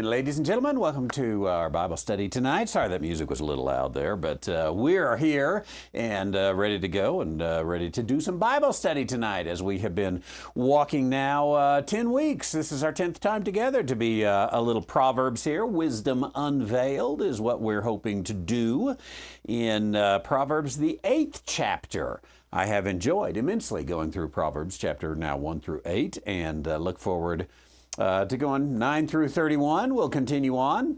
afternoon, ladies and gentlemen. Welcome to our Bible study tonight. Sorry that music was a little loud there, but we are here and ready to go and ready to do some Bible study tonight as we have been walking now 10 weeks. This is our 10th time together to be a little Proverbs here. Wisdom Unveiled is what we're hoping to do in Proverbs, the 8th chapter. I have enjoyed immensely going through Proverbs chapter now 1 through 8 and look forward to going 9 through 31. We'll continue on.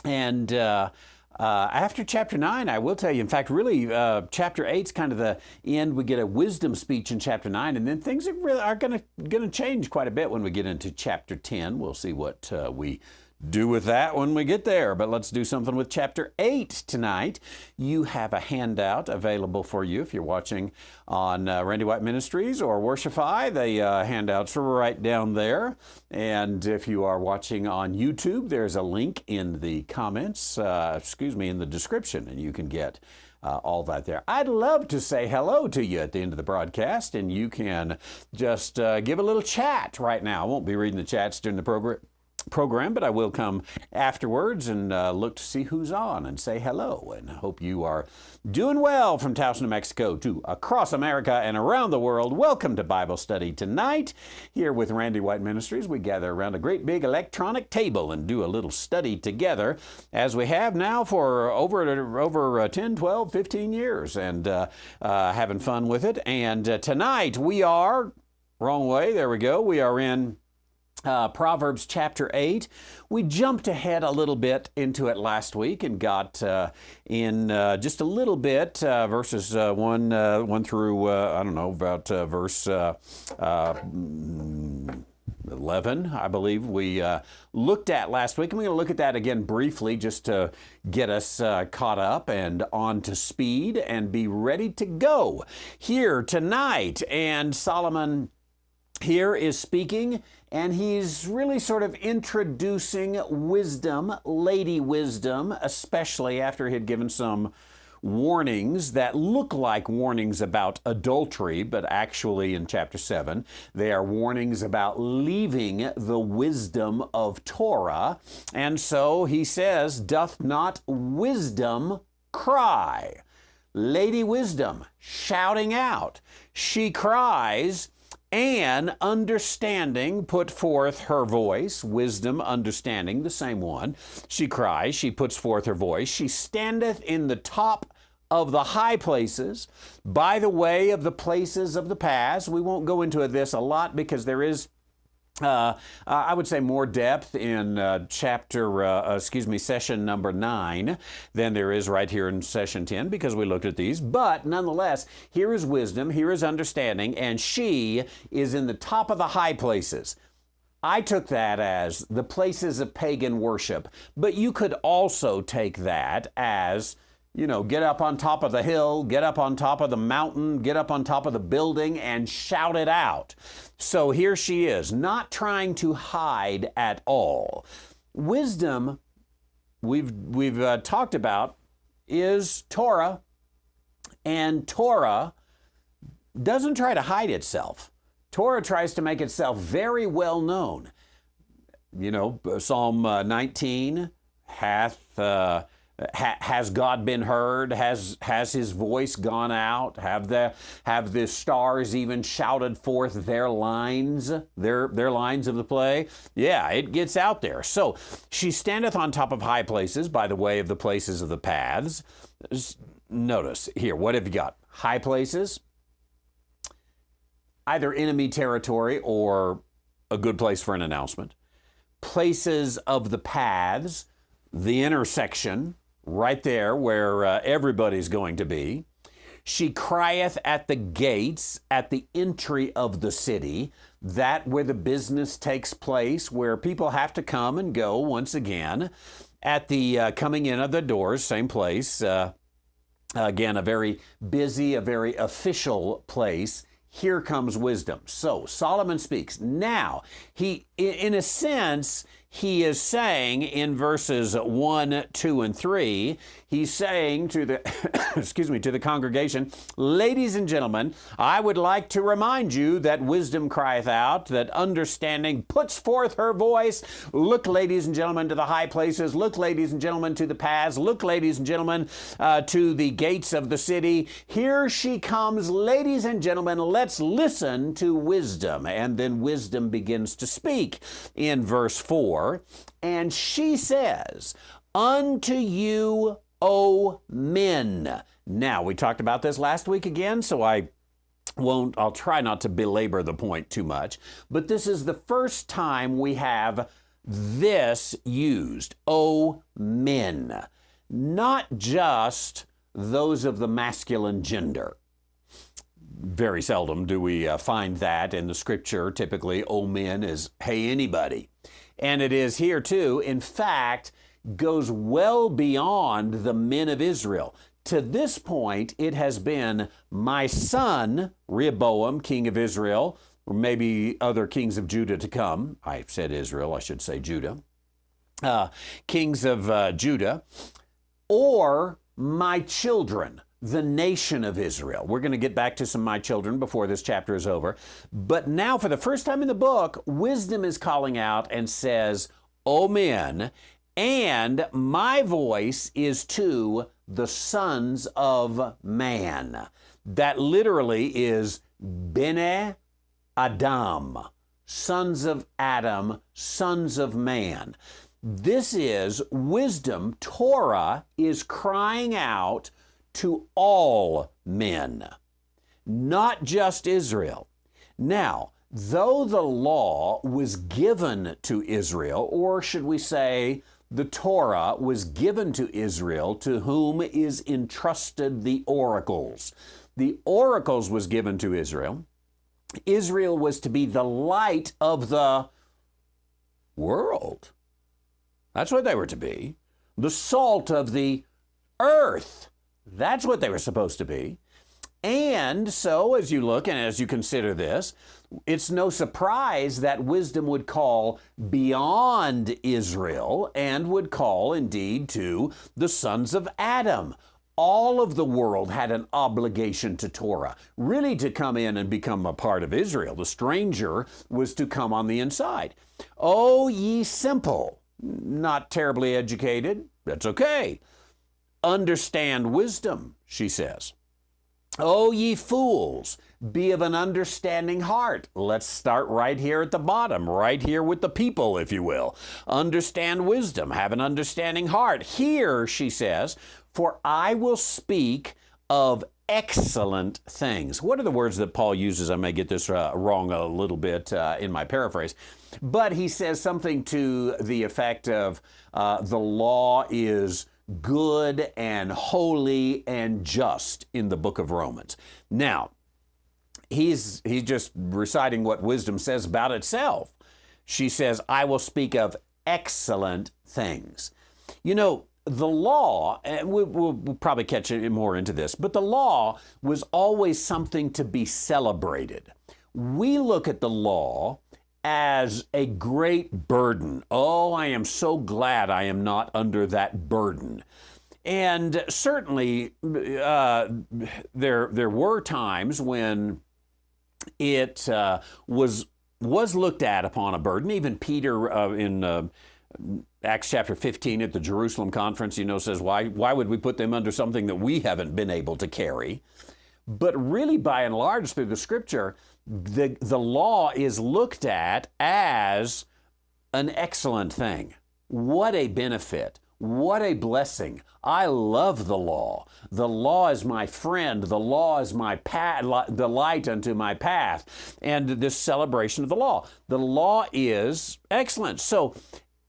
And after chapter 9, I will tell you, in fact, really, chapter 8 is kind of the end. We get a wisdom speech in chapter 9, and then things are going to change quite a bit when we get into chapter 10. We'll see what we do with that when we get there. But let's do something with chapter 8 tonight. You have a handout available for you if you're watching on Randy White Ministries or Worshipify. The handouts are right down there. And if you are watching on YouTube, there's a link in the comments, in the description, and you can get all that there. I'd love to say hello to you at the end of the broadcast, and you can just give a little chat right now. I won't be reading the chats during the program, but I will come afterwards and look to see who's on and say hello, and hope you are doing well from Taos, New Mexico to across America and around the world. Welcome to Bible study tonight here with Randy White Ministries. We gather around a great big electronic table and do a little study together, as we have now for over 10, 12, 15 years, and having fun with it. And tonight we are, wrong way, there we go, we are in Proverbs chapter 8. We jumped ahead a little bit into it last week and got in just a little bit, verses 1 through, about verse 11, I believe we looked at last week. And we're going to look at that again briefly just to get us caught up and on to speed and be ready to go here tonight. And Solomon here is speaking, and he's really sort of introducing wisdom, lady wisdom, especially after he had given some warnings that look like warnings about adultery, but actually in chapter 7, they are warnings about leaving the wisdom of Torah. And so he says, doth not wisdom cry? Lady wisdom, shouting out. She cries, and understanding put forth her voice. Wisdom, understanding, the same one. She cries, she puts forth her voice. She standeth in the top of the high places, by the way of the places of the paths. We won't go into this a lot because there is I would say more depth in session number 9 than there is right here in session 10, because we looked at these. But nonetheless, here is wisdom, here is understanding, and she is in the top of the high places. I took that as the places of pagan worship, but you could also take that as, get up on top of the hill, get up on top of the mountain, get up on top of the building and shout it out. So here she is, not trying to hide at all. Wisdom, we've talked about, is Torah, and Torah doesn't try to hide itself. Torah tries to make itself very well known. Psalm 19 has God been heard? Has his voice gone out? Have the stars even shouted forth their lines, their lines of the play? Yeah, it gets out there. So she standeth on top of high places by the way of the places of the paths. Notice here, what have you got? High places, either enemy territory or a good place for an announcement. Places of the paths, the intersection, right there where everybody's going to be. She crieth at the gates, at the entry of the city, that where the business takes place, where people have to come and go once again. At the coming in of the doors, same place. Again, a very busy, a very official place. Here comes wisdom. So Solomon speaks. Now, he in a sense, he is saying in verses 1, 2, and 3, he's saying to the, excuse me, to the congregation, ladies and gentlemen, I would like to remind you that wisdom crieth out, that understanding puts forth her voice. Look, ladies and gentlemen, to the high places. Look, ladies and gentlemen, to the paths. Look, ladies and gentlemen, to the gates of the city. Here she comes, ladies and gentlemen, let's listen to wisdom. And then wisdom begins to speak in verse 4. And she says, unto you, O men. Now, we talked about this last week again, so I'll try not to belabor the point too much, but this is the first time we have this used, O men, not just those of the masculine gender. Very seldom do we find that in the scripture. Typically, O men is, hey, anybody. And it is here too. In fact, goes well beyond the men of Israel. To this point, it has been my son, Rehoboam, king of Israel, or maybe other kings of Judah to come. I said Israel, I should say Judah. Kings of Judah, or my children, the nation of Israel. We're going to get back to some my children before this chapter is over. But now, for the first time in the book, wisdom is calling out and says, O men, and my voice is to the sons of man. That literally is Bene Adam, sons of Adam, sons of man. This is wisdom. Torah is crying out to all men, not just Israel. Now, though the law was given to Israel, or should we say the Torah was given to Israel, to whom is entrusted the oracles. The oracles was given to Israel. Israel was to be the light of the world. That's what they were to be. The salt of the earth. That's what they were supposed to be. And so as you look and as you consider this, it's no surprise that wisdom would call beyond Israel and would call indeed to the sons of Adam. All of the world had an obligation to Torah, really to come in and become a part of Israel. The stranger was to come on the inside. O ye simple, not terribly educated, that's okay. Understand wisdom, she says. O ye fools, be of an understanding heart. Let's start right here at the bottom, right here with the people, if you will. Understand wisdom, have an understanding heart. Here, she says, for I will speak of excellent things. What are the words that Paul uses? I may get this wrong a little bit in my paraphrase, but he says something to the effect of the law is good and holy and just in the book of Romans. Now, he's just reciting what wisdom says about itself. She says, I will speak of excellent things. You know, the law, and we'll probably catch more into this, but the law was always something to be celebrated. We look at the law as a great burden. Oh, I am so glad I am not under that burden. And certainly there were times when it was looked at upon a burden. Even Peter in Acts chapter 15 at the Jerusalem conference, says, why would we put them under something that we haven't been able to carry? But really, by and large, through the scripture, the law is looked at as an excellent thing. What a benefit. What a blessing. I love the law. The law is my friend. The law is my path, the light unto my path. And this celebration of the law. The law is excellent. So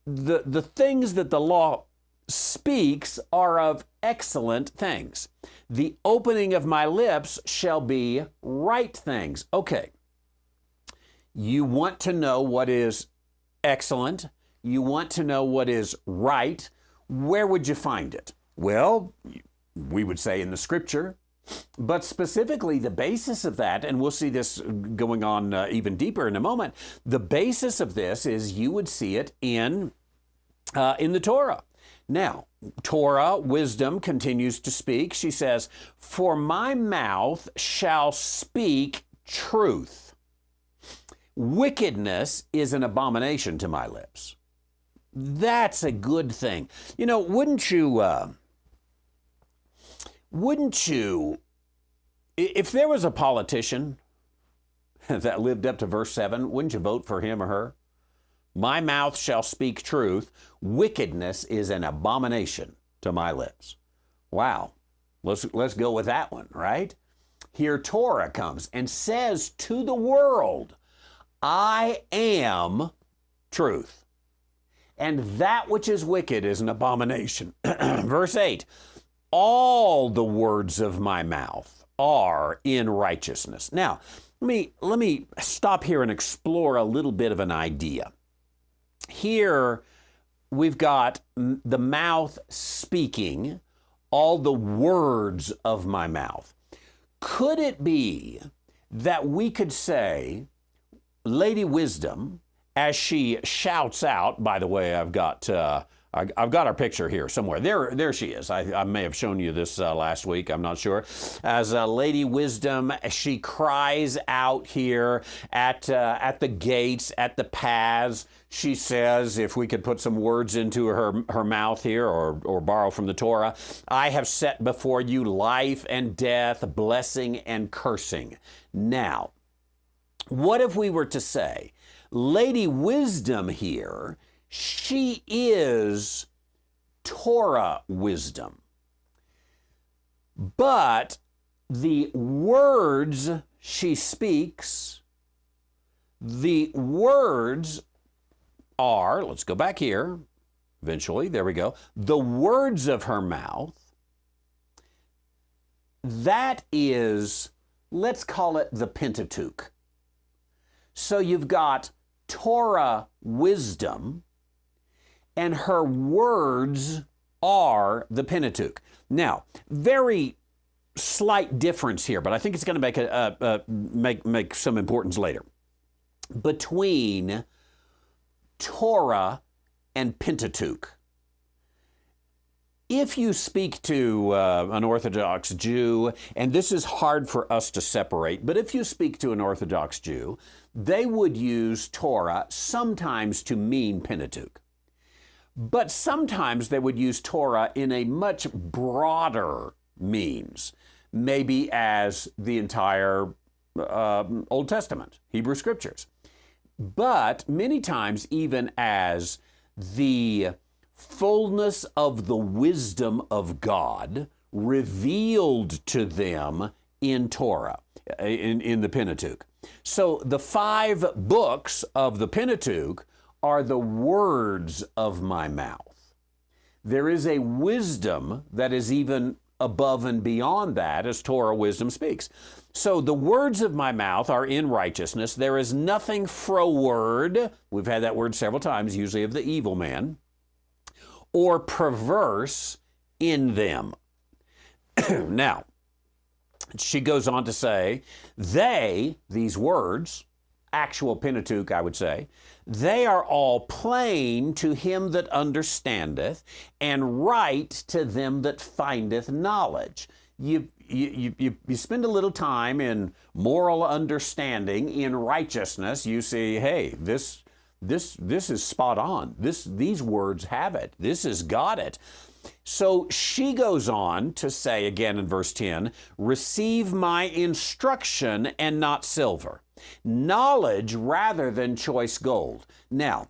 the things that the law speaks are of excellent things. The opening of my lips shall be right things. Okay. You want to know what is excellent. You want to know what is right. Where would you find it? Well, we would say in the scripture. But specifically, the basis of that, and we'll see this going on even deeper in a moment, the basis of this is you would see it in the Torah. Now, Torah, wisdom, continues to speak. She says, "For my mouth shall speak truth. Wickedness is an abomination to my lips." That's a good thing. You know, wouldn't you, if there was a politician that lived up to verse 7, wouldn't you vote for him or her? My mouth shall speak truth. Wickedness is an abomination to my lips. Wow. Let's go with that one, right? Here Torah comes and says to the world, I am truth. And that which is wicked is an abomination. Verse 8, all the words of my mouth are in righteousness. Now, let me stop here and explore a little bit of an idea. Here we've got the mouth speaking, all the words of my mouth. Could it be that we could say, Lady Wisdom, as she shouts out, by the way, I've got our picture here somewhere. There she is. I may have shown you this last week. I'm not sure. As Lady Wisdom, she cries out here at the gates, at the paths. She says, if we could put some words into her mouth here, or borrow from the Torah, I have set before you life and death, blessing and cursing. Now, what if we were to say, Lady Wisdom here, she is Torah wisdom, but the words she speaks, the words are, let's go back here, eventually, there we go, the words of her mouth, that is, let's call it the Pentateuch. So you've got Torah wisdom, and her words are the Pentateuch. Now, very slight difference here, but I think it's going to make some importance later. Between Torah and Pentateuch. If you speak to an Orthodox Jew, and this is hard for us to separate, but if you speak to an Orthodox Jew, they would use Torah sometimes to mean Pentateuch. But sometimes they would use Torah in a much broader means, maybe as the entire Old Testament, Hebrew Scriptures. But many times even as the fullness of the wisdom of God revealed to them in Torah, in the Pentateuch. So the 5 books of the Pentateuch are the words of my mouth. There is a wisdom that is even above and beyond that as Torah wisdom speaks. So the words of my mouth are in righteousness. There is nothing froward, we've had that word several times, usually of the evil man, or perverse in them. Now, she goes on to say, these words, actual Pentateuch, I would say, they are all plain to him that understandeth, and right to them that findeth knowledge. You spend a little time in moral understanding, in righteousness, you see, hey, this is spot on. These words have it. This has got it. So she goes on to say again in verse 10, receive my instruction and not silver, knowledge rather than choice gold. Now,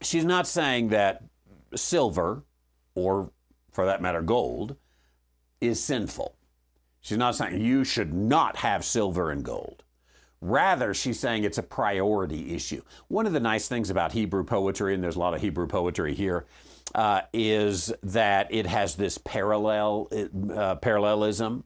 she's not saying that silver, or for that matter gold, is sinful. She's not saying you should not have silver and gold. Rather, she's saying it's a priority issue. One of the nice things about Hebrew poetry, and there's a lot of Hebrew poetry here, is that it has this parallelism.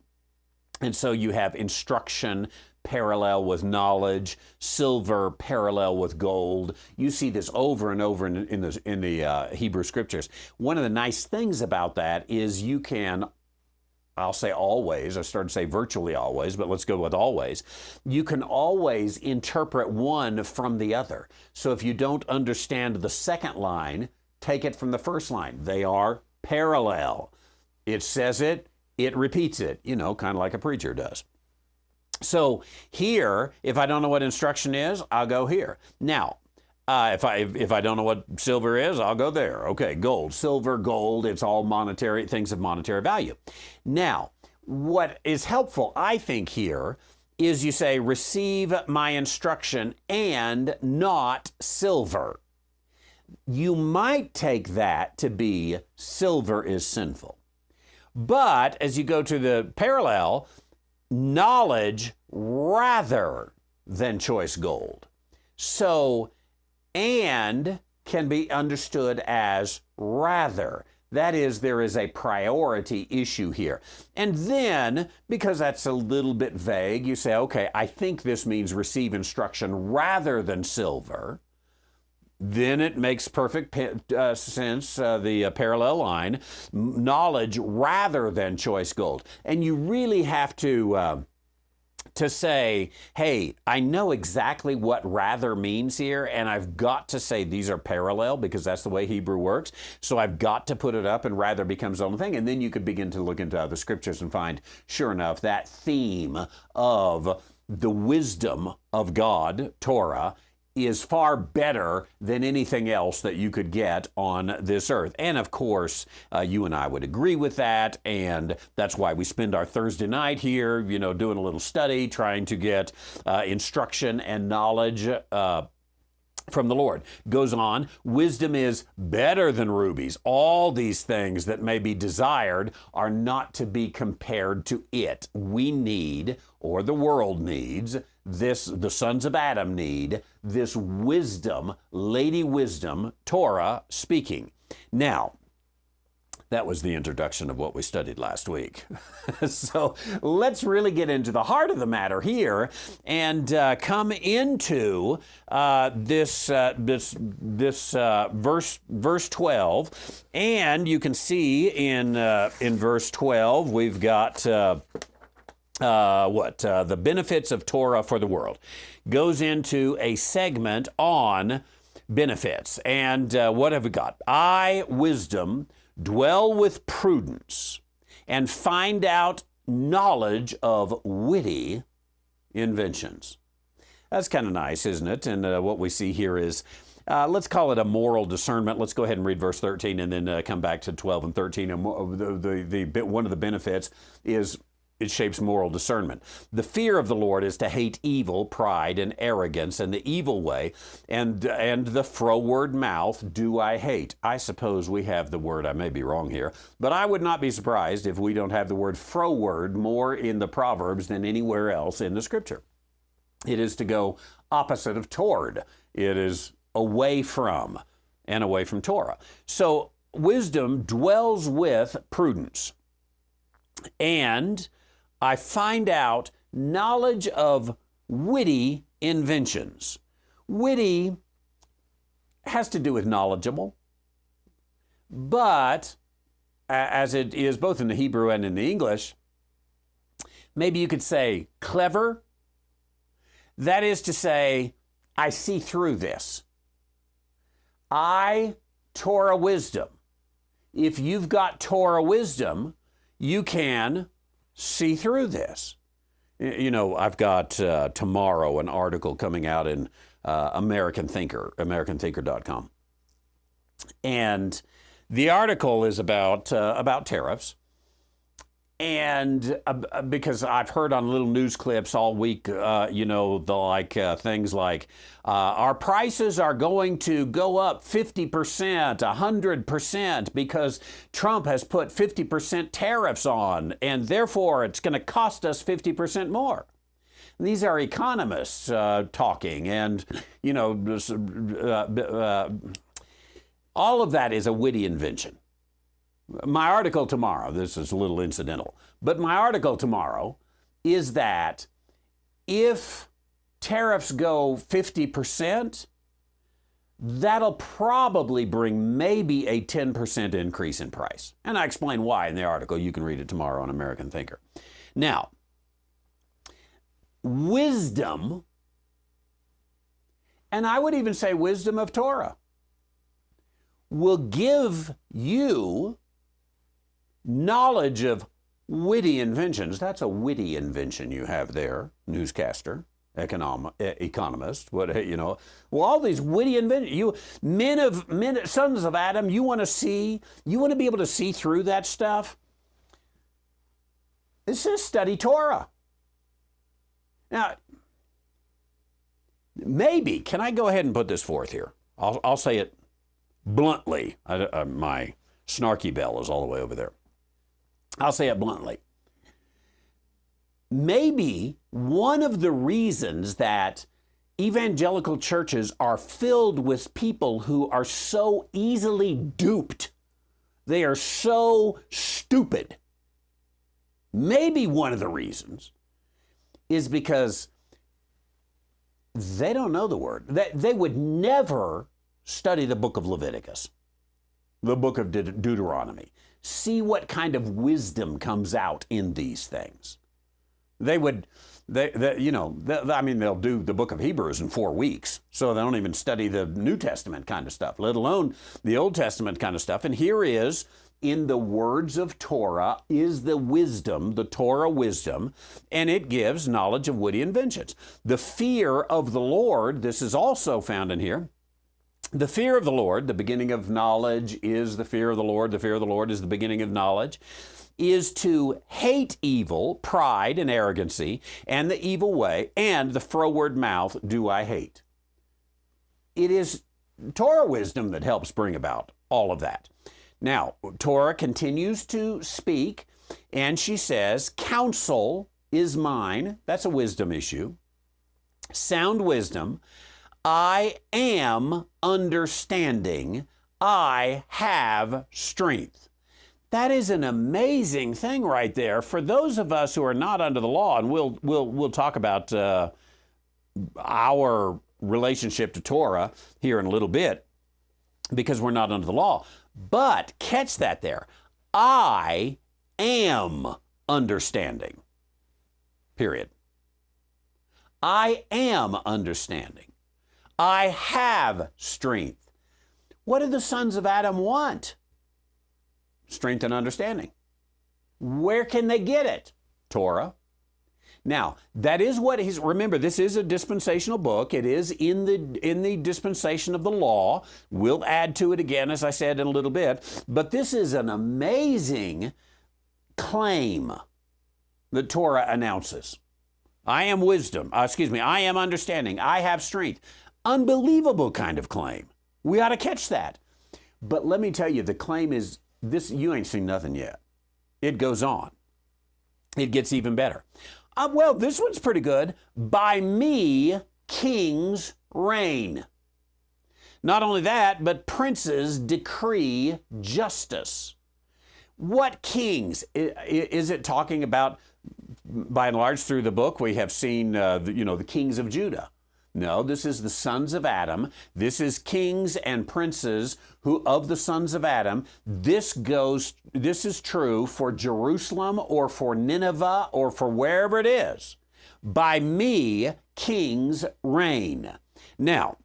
And so you have instruction parallel with knowledge, silver parallel with gold. You see this over and over in the Hebrew Scriptures. One of the nice things about that is you can I'll say always, I started to say virtually always, but let's go with always. You can always interpret one from the other. So if you don't understand the second line, take it from the first line. They are parallel. It says it, it repeats it, kind of like a preacher does. So here, if I don't know what instruction is, I'll go here. Now, if I don't know what silver is, I'll go there. Okay, gold, silver, gold, it's all monetary, things of monetary value. Now, what is helpful, I think, here is you say, receive my instruction and not silver. You might take that to be silver is sinful. But as you go to the parallel, knowledge rather than choice gold. So, and can be understood as rather. That is, there is a priority issue here. And then, because that's a little bit vague, you say, okay, I think this means receive instruction rather than silver. Then it makes perfect sense, the parallel line, knowledge rather than choice gold. And you really have to say, hey, I know exactly what rather means here, and I've got to say these are parallel because that's the way Hebrew works. So I've got to put it up, and rather becomes the only thing. And then you could begin to look into other scriptures and find, sure enough, that theme of the wisdom of God, Torah, is far better than anything else that you could get on this earth. And of course, you and I would agree with that, and that's why we spend our Thursday night here, doing a little study, trying to get instruction and knowledge from the Lord. Goes on, wisdom is better than rubies. All these things that may be desired are not to be compared to it. We need, or the world needs, this, the sons of Adam need, this wisdom, Lady Wisdom, Torah speaking. Now, that was the introduction of what we studied last week. So let's really get into the heart of the matter here and come into this verse 12. And you can see in verse 12 we've got the benefits of Torah for the world. Goes into a segment on benefits. And what have we got? I, wisdom, dwell with prudence, and find out knowledge of witty inventions. That's kind of nice, isn't it? And what we see here is, let's call it a moral discernment. Let's go ahead and read verse 13 and then come back to 12 and 13. And one of the benefits is it shapes moral discernment. The fear of the Lord is to hate evil, pride, and arrogance, and the evil way, and the froward mouth do I hate. I suppose we have the word, I may be wrong here, but I would not be surprised if we don't have the word froward more in the Proverbs than anywhere else in the Scripture. It is to go opposite of toward. It is away from, and away from Torah. So wisdom dwells with prudence, and I find out knowledge of witty inventions. Witty has to do with knowledgeable, but as it is both in the Hebrew and in the English, maybe you could say clever. That is to say, I see through this. Torah wisdom. If you've got Torah wisdom, you can see through this. I've got tomorrow an article coming out in American Thinker, americanthinker.com. And the article is about tariffs. And because I've heard on little news clips all week, things like, our prices are going to go up 50%, 100% because Trump has put 50% tariffs on, and therefore it's going to cost us 50% more. These are economists talking, and, all of that is a witty invention. My article tomorrow, this is a little incidental, but my article tomorrow is that if tariffs go 50%, that'll probably bring maybe a 10% increase in price. And I explain why in the article. You can read it tomorrow on American Thinker. Now, wisdom, and I would even say wisdom of Torah, will give you knowledge of witty inventions. That's a witty invention you have there, newscaster, economist, well, all these witty inventions. You sons of Adam, you want to be able to see through that stuff. This is study Torah. Now, maybe, can I go ahead and put this forth here? I'll say it bluntly. My snarky bell is all the way over there. I'll say it bluntly. Maybe one of the reasons that evangelical churches are filled with people who are so easily duped, they are so stupid, maybe one of the reasons is because they don't know the word. They would never study the book of Leviticus, the book of Deuteronomy, see what kind of wisdom comes out in these things. They'll do the book of Hebrews in 4 weeks, so they don't even study the New Testament kind of stuff, let alone the Old Testament kind of stuff. And here is, in the words of Torah, is the wisdom, the Torah wisdom, and it gives knowledge of witty inventions. The fear of the Lord, this is also found in here. The fear of the Lord, the beginning of knowledge is the fear of the Lord. The fear of the Lord is the beginning of knowledge, is to hate evil, pride and arrogancy, and the evil way, and the froward mouth do I hate. It is Torah wisdom that helps bring about all of that. Now, Torah continues to speak, and she says, counsel is mine. That's a wisdom issue. Sound wisdom. I am understanding. I have strength. That is an amazing thing right there for those of us who are not under the law, and we'll talk about our relationship to Torah here in a little bit because we're not under the law. But catch that there. I am understanding. Period. I am understanding. I have strength. What do the sons of Adam want? Strength and understanding. Where can they get it? Torah. Now, that is what he's, remember, this is a dispensational book. It is in the dispensation of the law. We'll add to it again, as I said, in a little bit. But this is an amazing claim that Torah announces. I am wisdom. I am understanding. I have strength. Unbelievable kind of claim. We ought to catch that. But let me tell you, the claim is this, you ain't seen nothing yet. It goes on. It gets even better. Well, this one's pretty good. By me, kings reign. Not only that, but princes decree justice. What kings? Is it talking about, by and large, through the book, we have seen, the kings of Judah. No, this is the sons of Adam. This is kings and princes who of the sons of Adam. This is true for Jerusalem or for Nineveh or for wherever it is. By me, kings reign. Now,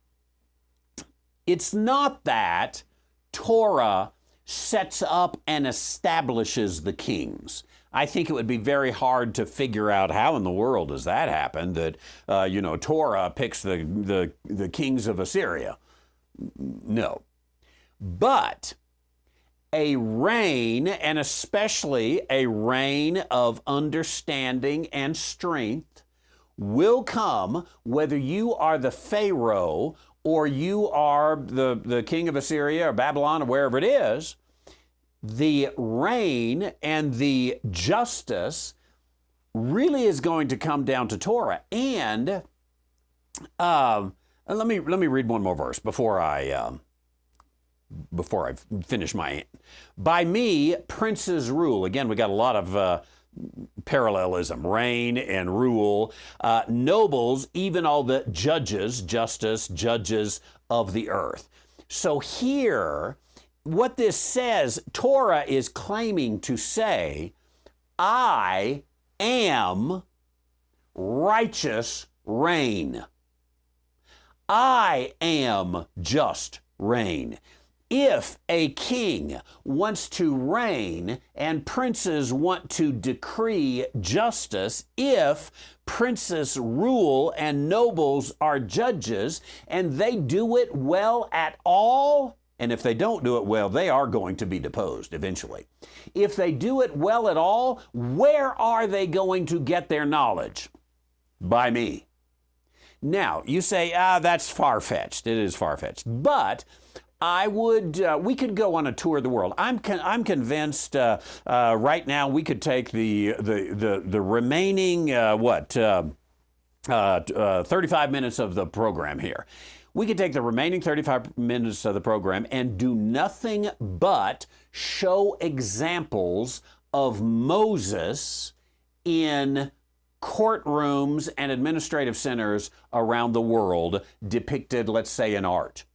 it's not that Torah sets up and establishes the kings. I think it would be very hard to figure out how in the world does that happen, that, Torah picks the kings of Assyria. No. But a reign, and especially a reign of understanding and strength, will come whether you are the Pharaoh or you are the king of Assyria or Babylon or wherever it is. The reign and the justice really is going to come down to Torah. And let me read one more verse before I finish my. By me, princes rule. Again, we got a lot of parallelism, reign and rule. Nobles, even all the judges, justice, judges of the earth. So here, what this says, Torah is claiming to say, I am righteous reign. I am just reign. If a king wants to reign and princes want to decree justice, if princes rule and nobles are judges and they do it well at all, and if they don't do it well, they are going to be deposed eventually. If they do it well at all, where are they going to get their knowledge? By me. Now, you say, that's far-fetched. It is far-fetched. But we could go on a tour of the world. I'm convinced right now we could take the remaining 35 minutes of the program here. We could take the remaining 35 minutes of the program and do nothing but show examples of Moses in courtrooms and administrative centers around the world depicted, let's say, in art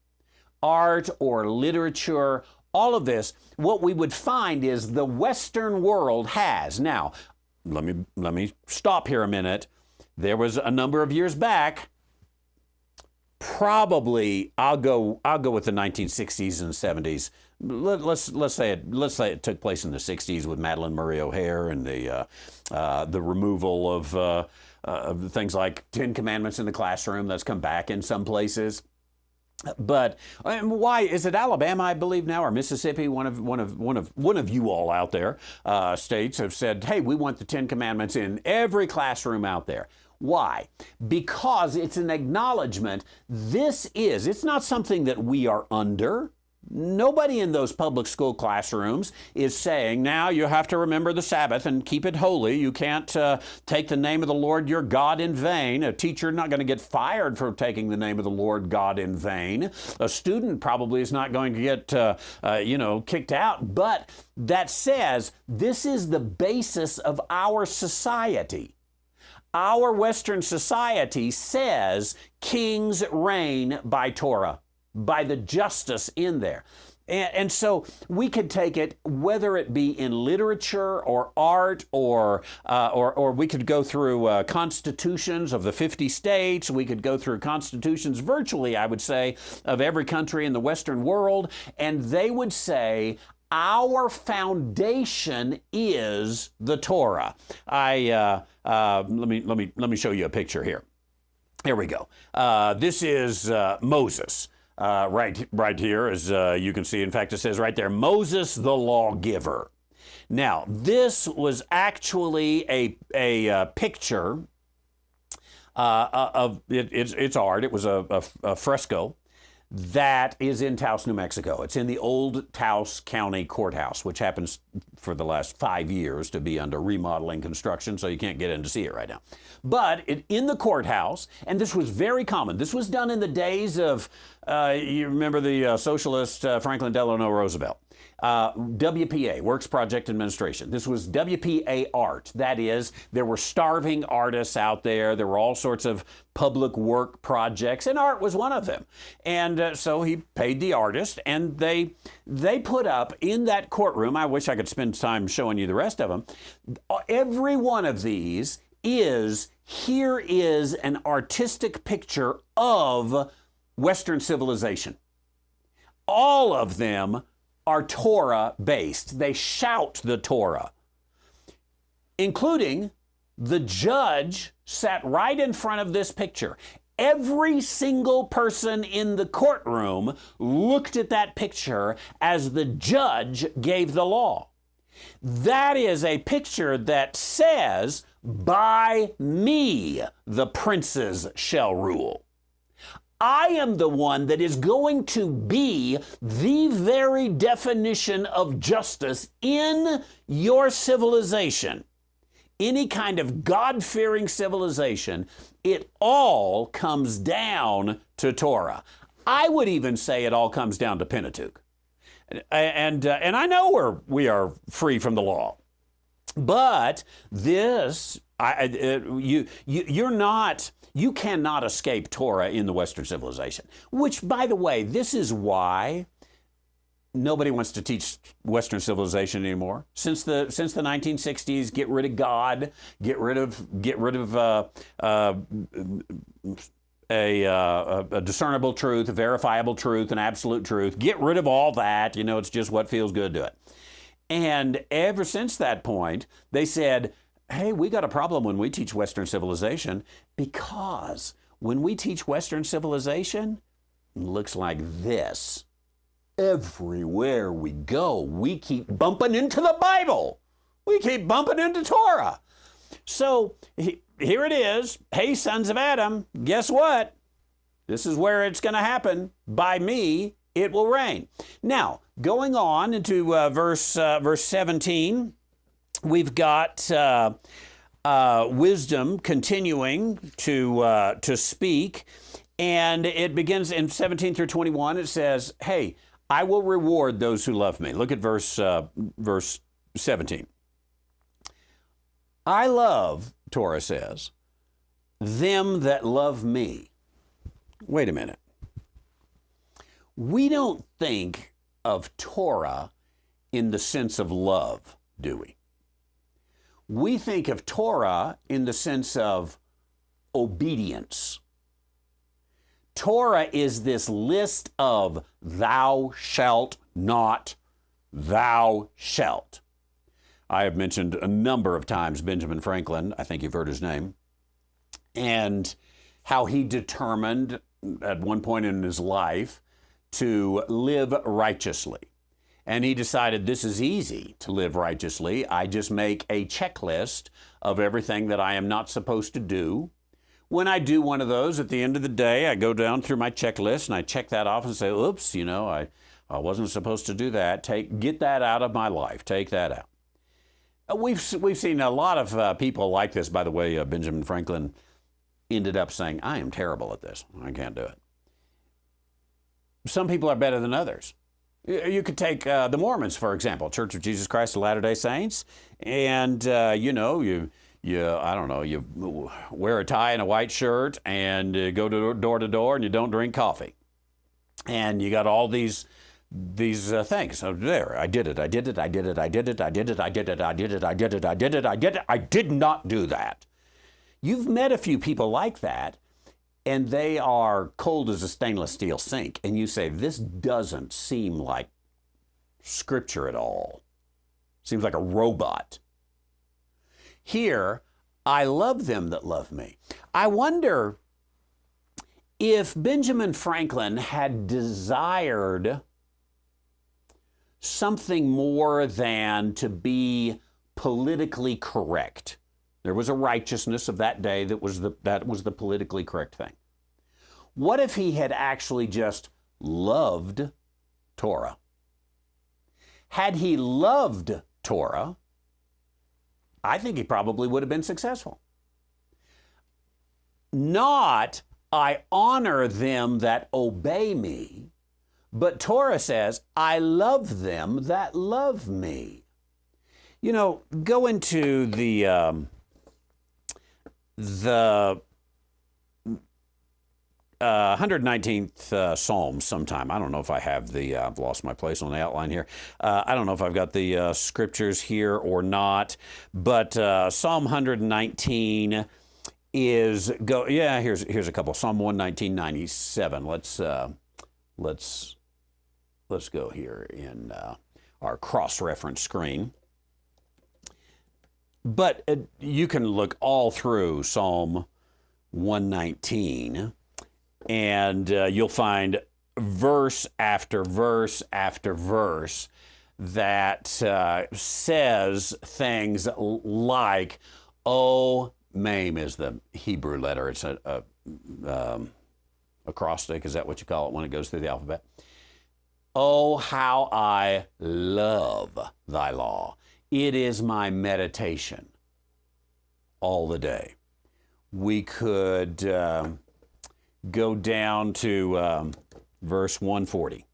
or literature, all of this. What we would find is the Western world has. Now, let me stop here a minute. There was a number of years back, probably I'll go with the 1960s and 70s. Let's say it took place in the 60s with Madalyn Murray O'Hair and the removal of things like Ten Commandments in the classroom. That's come back in some places. But why is it Alabama, I believe now, or Mississippi? One of you all out there states have said, hey, we want the Ten Commandments in every classroom out there. Why? Because it's an acknowledgement. It's not something that we are under. Nobody in those public school classrooms is saying, now you have to remember the Sabbath and keep it holy. You can't take the name of the Lord your God in vain. A teacher not going to get fired for taking the name of the Lord God in vain. A student probably is not going to get kicked out. But that says this is the basis of our society. Our Western society says kings reign by Torah, by the justice in there. And so we could take it, whether it be in literature or art or we could go through constitutions of the 50 states. We could go through constitutions virtually, I would say, of every country in the Western world. And they would say, our foundation is the Torah. Let me show you a picture here. Here we go. This is Moses. Right here, as you can see. In fact, it says right there, Moses the lawgiver. Now, this was actually a picture of it's art. It was a fresco that is in Taos, New Mexico. It's in the old Taos County Courthouse, which happens for the last 5 years to be under remodeling construction, so you can't get in to see it right now. But in the courthouse, and this was very common. This was done in the days of, you remember the socialist Franklin Delano Roosevelt. WPA, Works Project Administration. This was WPA art. That is, there were starving artists out there. There were all sorts of public work projects, and art was one of them. And so he paid the artist, and they put up in that courtroom, I wish I could spend time showing you the rest of them, every one of these here is an artistic picture of Western civilization. All of them are Torah-based. They shout the Torah, including the judge sat right in front of this picture. Every single person in the courtroom looked at that picture as the judge gave the law. That is a picture that says, by me the princes shall rule. I am the one that is going to be the very definition of justice in your civilization. Any kind of God-fearing civilization, it all comes down to Torah. I would even say it all comes down to Pentateuch. And I know we are free from the law. But this, you cannot escape Torah in the Western civilization. Which, by the way, this is why nobody wants to teach Western civilization anymore. Since the 1960s, get rid of God, get rid of a discernible truth, a verifiable truth, an absolute truth. Get rid of all that. It's just what feels good to it. And ever since that point, they said, hey, we got a problem when we teach Western civilization, because when we teach Western civilization, it looks like this. Everywhere we go, we keep bumping into the Bible. We keep bumping into Torah. So here it is. Hey, sons of Adam, guess what? This is where it's going to happen. By me, it will rain. Now, going on into verse 17, we've got wisdom continuing to speak, and it begins in 17 through 21. It says, hey, I will reward those who love me. Look at verse 17. I love, Torah says, them that love me. Wait a minute. We don't think of Torah in the sense of love, do we? We think of Torah in the sense of obedience. Torah is this list of thou shalt not, thou shalt. I have mentioned a number of times Benjamin Franklin, I think you've heard his name, and how he determined at one point in his life to live righteously. And he decided this is easy to live righteously. I just make a checklist of everything that I am not supposed to do. When I do one of those, at the end of the day, I go down through my checklist and I check that off and say, oops, I wasn't supposed to do that. Get that out of my life. Take that out. We've seen a lot of people like this. By the way, Benjamin Franklin ended up saying, I am terrible at this. I can't do it. Some people are better than others. You could take the Mormons, for example, Church of Jesus Christ of Latter-day Saints, and you wear a tie and a white shirt and go door to door and you don't drink coffee, and you got all these things. So there, I did it. I did not do that. You've met a few people like that, and they are cold as a stainless steel sink, and you say, this doesn't seem like Scripture at all. Seems like a robot. Here, I love them that love me. I wonder if Benjamin Franklin had desired something more than to be politically correct. There was a righteousness of that day that was the politically correct thing. What if he had actually just loved Torah? Had he loved Torah, I think he probably would have been successful. Not, I honor them that obey me, but Torah says, I love them that love me. Go into the 119th Psalm sometime. I don't know if I have I've lost my place on the outline here. I don't know if I've got the scriptures here or not, but Psalm 119 here's a couple. Psalm 119:97. Let's go here in our cross-reference screen. But you can look all through Psalm 119, and you'll find verse after verse after verse that says things like, oh, Mem is the Hebrew letter. It's a acrostic. Is that what you call it when it goes through the alphabet? Oh, how I love thy law. It is my meditation all the day. We could go down to verse 140.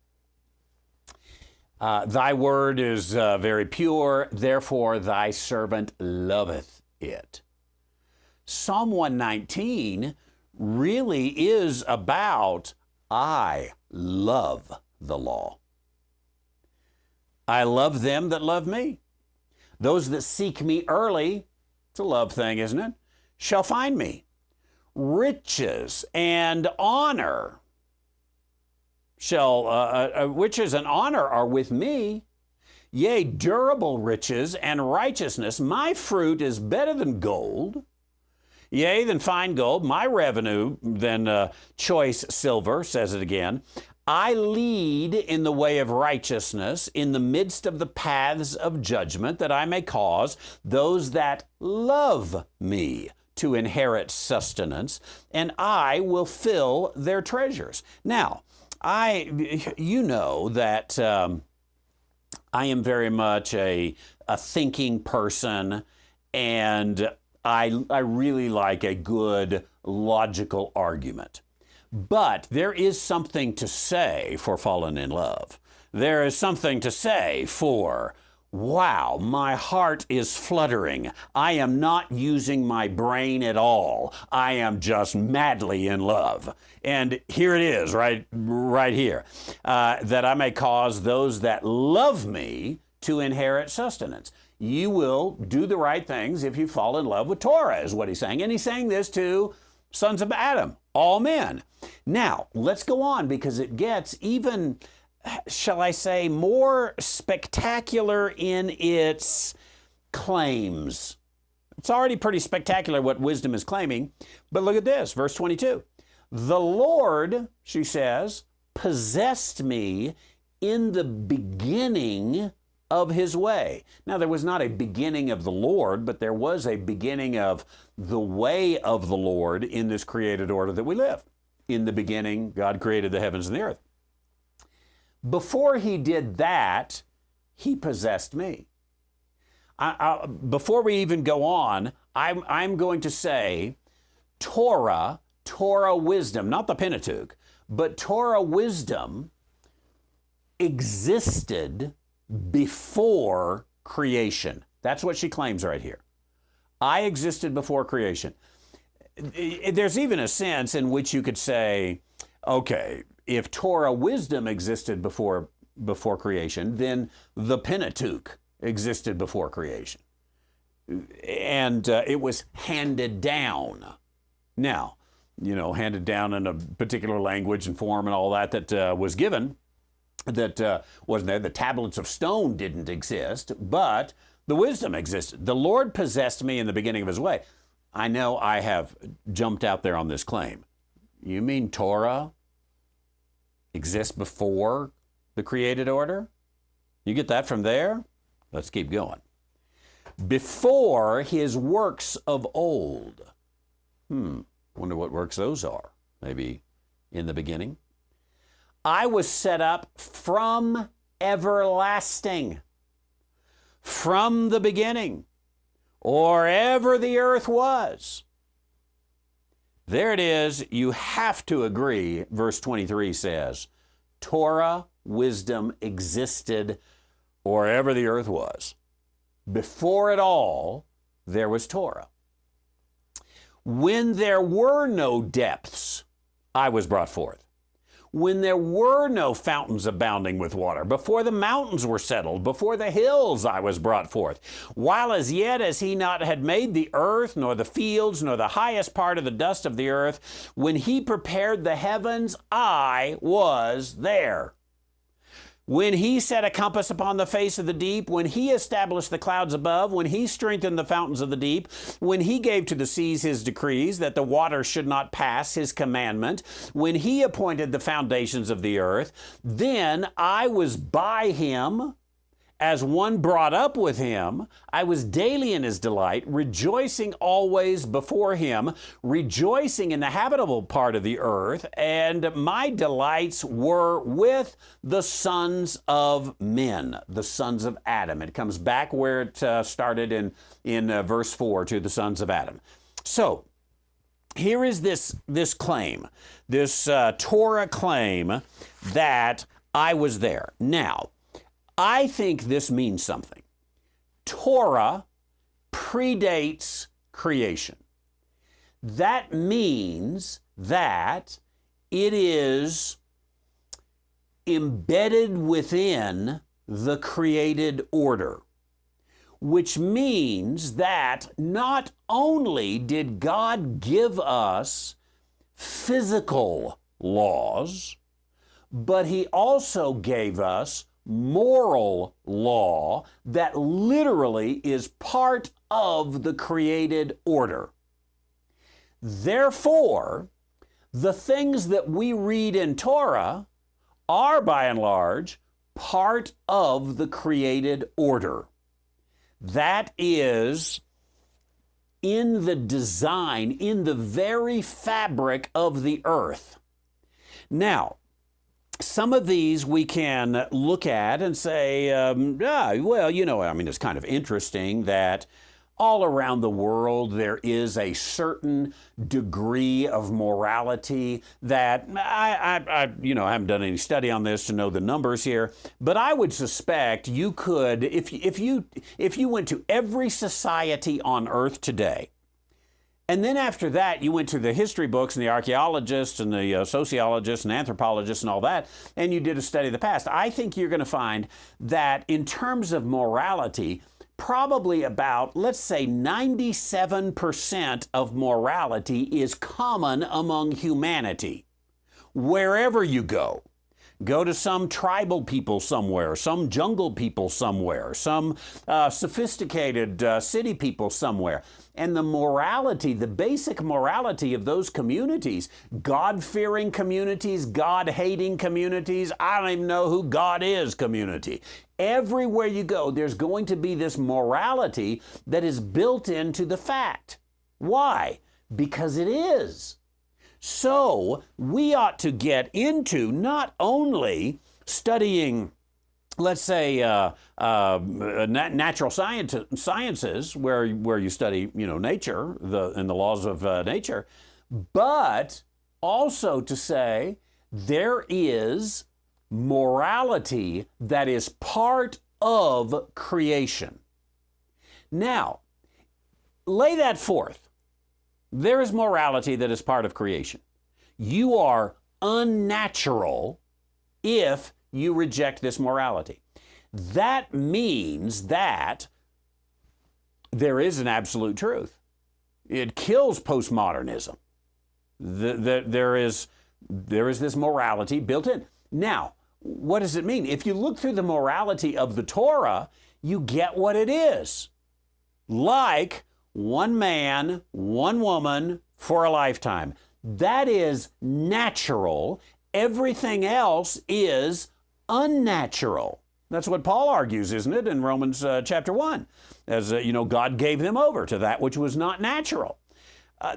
Thy word is very pure, therefore thy servant loveth it. Psalm 119 really is about, I love the law. I love them that love me. Those that seek me early, it's a love thing, isn't it, shall find me. Riches and honor riches and honor are with me. Yea, durable riches and righteousness. My fruit is better than gold. Yea, than fine gold. My revenue than choice silver, says it again. I lead in the way of righteousness in the midst of the paths of judgment, that I may cause those that love me to inherit sustenance, and I will fill their treasures. Now, you know that I am very much a thinking person, and I really like a good logical argument. But there is something to say for falling in love. There is something to say for, wow, my heart is fluttering. I am not using my brain at all. I am just madly in love. And here it is, right here, that I may cause those that love me to inherit sustenance. You will do the right things if you fall in love with Torah, is what he's saying. And he's saying this to sons of Adam, all men. Now, let's go on, because it gets even, shall I say, more spectacular in its claims. It's already pretty spectacular what wisdom is claiming, but look at this, verse 22. The Lord, she says, possessed me in the beginning of his way. Now, there was not a beginning of the Lord, but there was a beginning of the way of the Lord in this created order that we live. In the beginning, God created the heavens and the earth. Before he did that, he possessed me. Before we even go on, I'm going to say Torah wisdom, not the Pentateuch, but Torah wisdom existed before creation. That's what she claims right here. I existed before creation. There's even a sense in which you could say, okay, if Torah wisdom existed before creation, then the Pentateuch existed before creation. And it was handed down. Now, handed down in a particular language and form and all that was given, that wasn't there. The tablets of stone didn't exist, but the wisdom existed. The Lord possessed me in the beginning of his way. I know I have jumped out there on this claim. You mean Torah exists before the created order? You get that from there? Let's keep going. Before his works of old. Wonder what works those are. Maybe in the beginning. I was set up from everlasting, from the beginning, or ever the earth was. There it is. You have to agree, verse 23 says, Torah wisdom existed or ever the earth was. Before it all, there was Torah. When there were no depths, I was brought forth. When there were no fountains abounding with water, before the mountains were settled, before the hills I was brought forth, while as yet as he not had made the earth, nor the fields, nor the highest part of the dust of the earth, when he prepared the heavens, I was there. When he set a compass upon the face of the deep, when he established the clouds above, when he strengthened the fountains of the deep, when he gave to the seas his decrees, that the waters should not pass his commandment, when he appointed the foundations of the earth, then I was by him as one brought up with him. I was daily in his delight, rejoicing always before him, rejoicing in the habitable part of the earth, and my delights were with the sons of men, the sons of Adam. It comes back where it started in verse 4 to the sons of Adam. So here is this claim, this Torah claim that I was there. Now, I think this means something. Torah predates creation. That means that it is embedded within the created order, which means that not only did God give us physical laws, but he also gave us moral law that literally is part of the created order. Therefore, the things that we read in Torah are by and large part of the created order. That is in the design, in the very fabric of the earth. Now, some of these we can look at and say, it's kind of interesting that all around the world there is a certain degree of morality that I haven't done any study on this to know the numbers here, but I would suspect you could, if you went to every society on earth today, and then after that, you went to the history books and the archaeologists and the sociologists and anthropologists and all that, and you did a study of the past. I think you're going to find that in terms of morality, probably about, let's say, 97% of morality is common among humanity. Wherever you go. Go to some tribal people somewhere, some jungle people somewhere, some sophisticated city people somewhere. And the morality, the basic morality of those communities, God-fearing communities, God-hating communities, I don't even know who God is community. Everywhere you go, there's going to be this morality that is built into the fact. Why? Because it is. So we ought to get into not only studying, let's say, natural sciences, where you study, nature, and the laws of nature, but also to say there is morality that is part of creation. Now, lay that forth. There is morality that is part of creation. You are unnatural if you reject this morality. That means that there is an absolute truth. It kills postmodernism. There is this morality built in. Now, what does it mean? If you look through the morality of the Torah, you get what it is. Like one man, one woman for a lifetime. That is natural. Everything else is unnatural. That's what Paul argues, isn't it, in Romans chapter 1? As God gave them over to that which was not natural.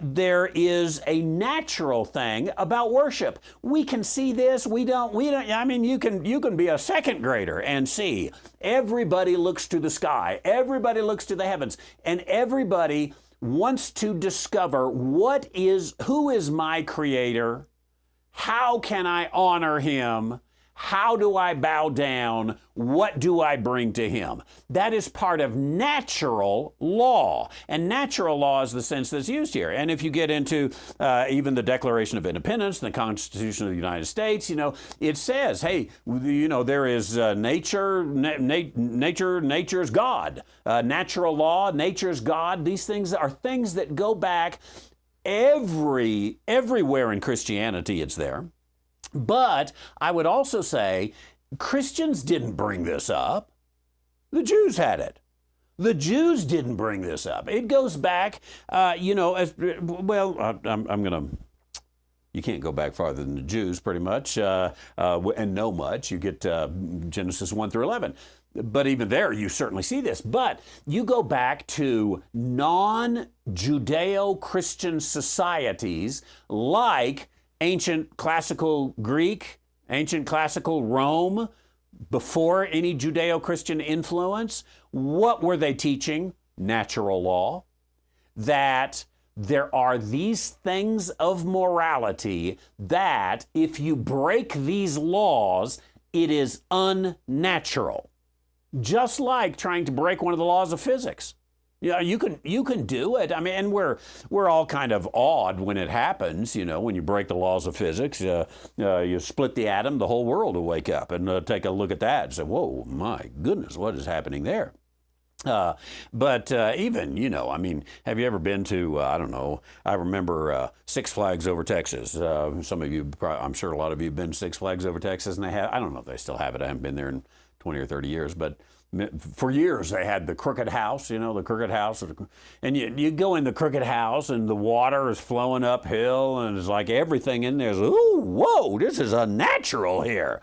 There is a natural thing about worship. We can see this. We don't. I mean, you can be a second grader and see everybody looks to the sky. Everybody looks to the heavens, and everybody wants to discover who is my creator? How can I honor him? How do I bow down? What do I bring to him? That is part of natural law. And natural law is the sense that's used here. And if you get into even the Declaration of Independence, the Constitution of the United States, it says, hey, there is nature, nature's God. Natural law, nature's God. These things are things that go back everywhere in Christianity, it's there. But I would also say Christians didn't bring this up. The Jews had it. The Jews didn't bring this up. It goes back, you can't go back farther than the Jews pretty much, and know much. You get Genesis 1 through 11. But even there, you certainly see this. But you go back to non-Judeo-Christian societies like ancient classical Greek, ancient classical Rome, before any Judeo-Christian influence. What were they teaching? Natural law. That there are these things of morality that if you break these laws, it is unnatural. just like trying to break one of the laws of physics. Yeah, you can do it. I mean, and we're all kind of awed when it happens. When you break the laws of physics, you split the atom, the whole world will wake up and take a look at that and say, "Whoa, my goodness, what is happening there?" But even, I mean, have you ever been to, I don't know, I remember Six Flags over Texas. Some of you, I'm sure a lot of you have been to Six Flags over Texas, and I don't know if they still have it. I haven't been there in 20 or 30 years, but for years they had the crooked house, the crooked house. And you go in the crooked house and the water is flowing uphill and it's like everything in there is, ooh, whoa, this is unnatural here.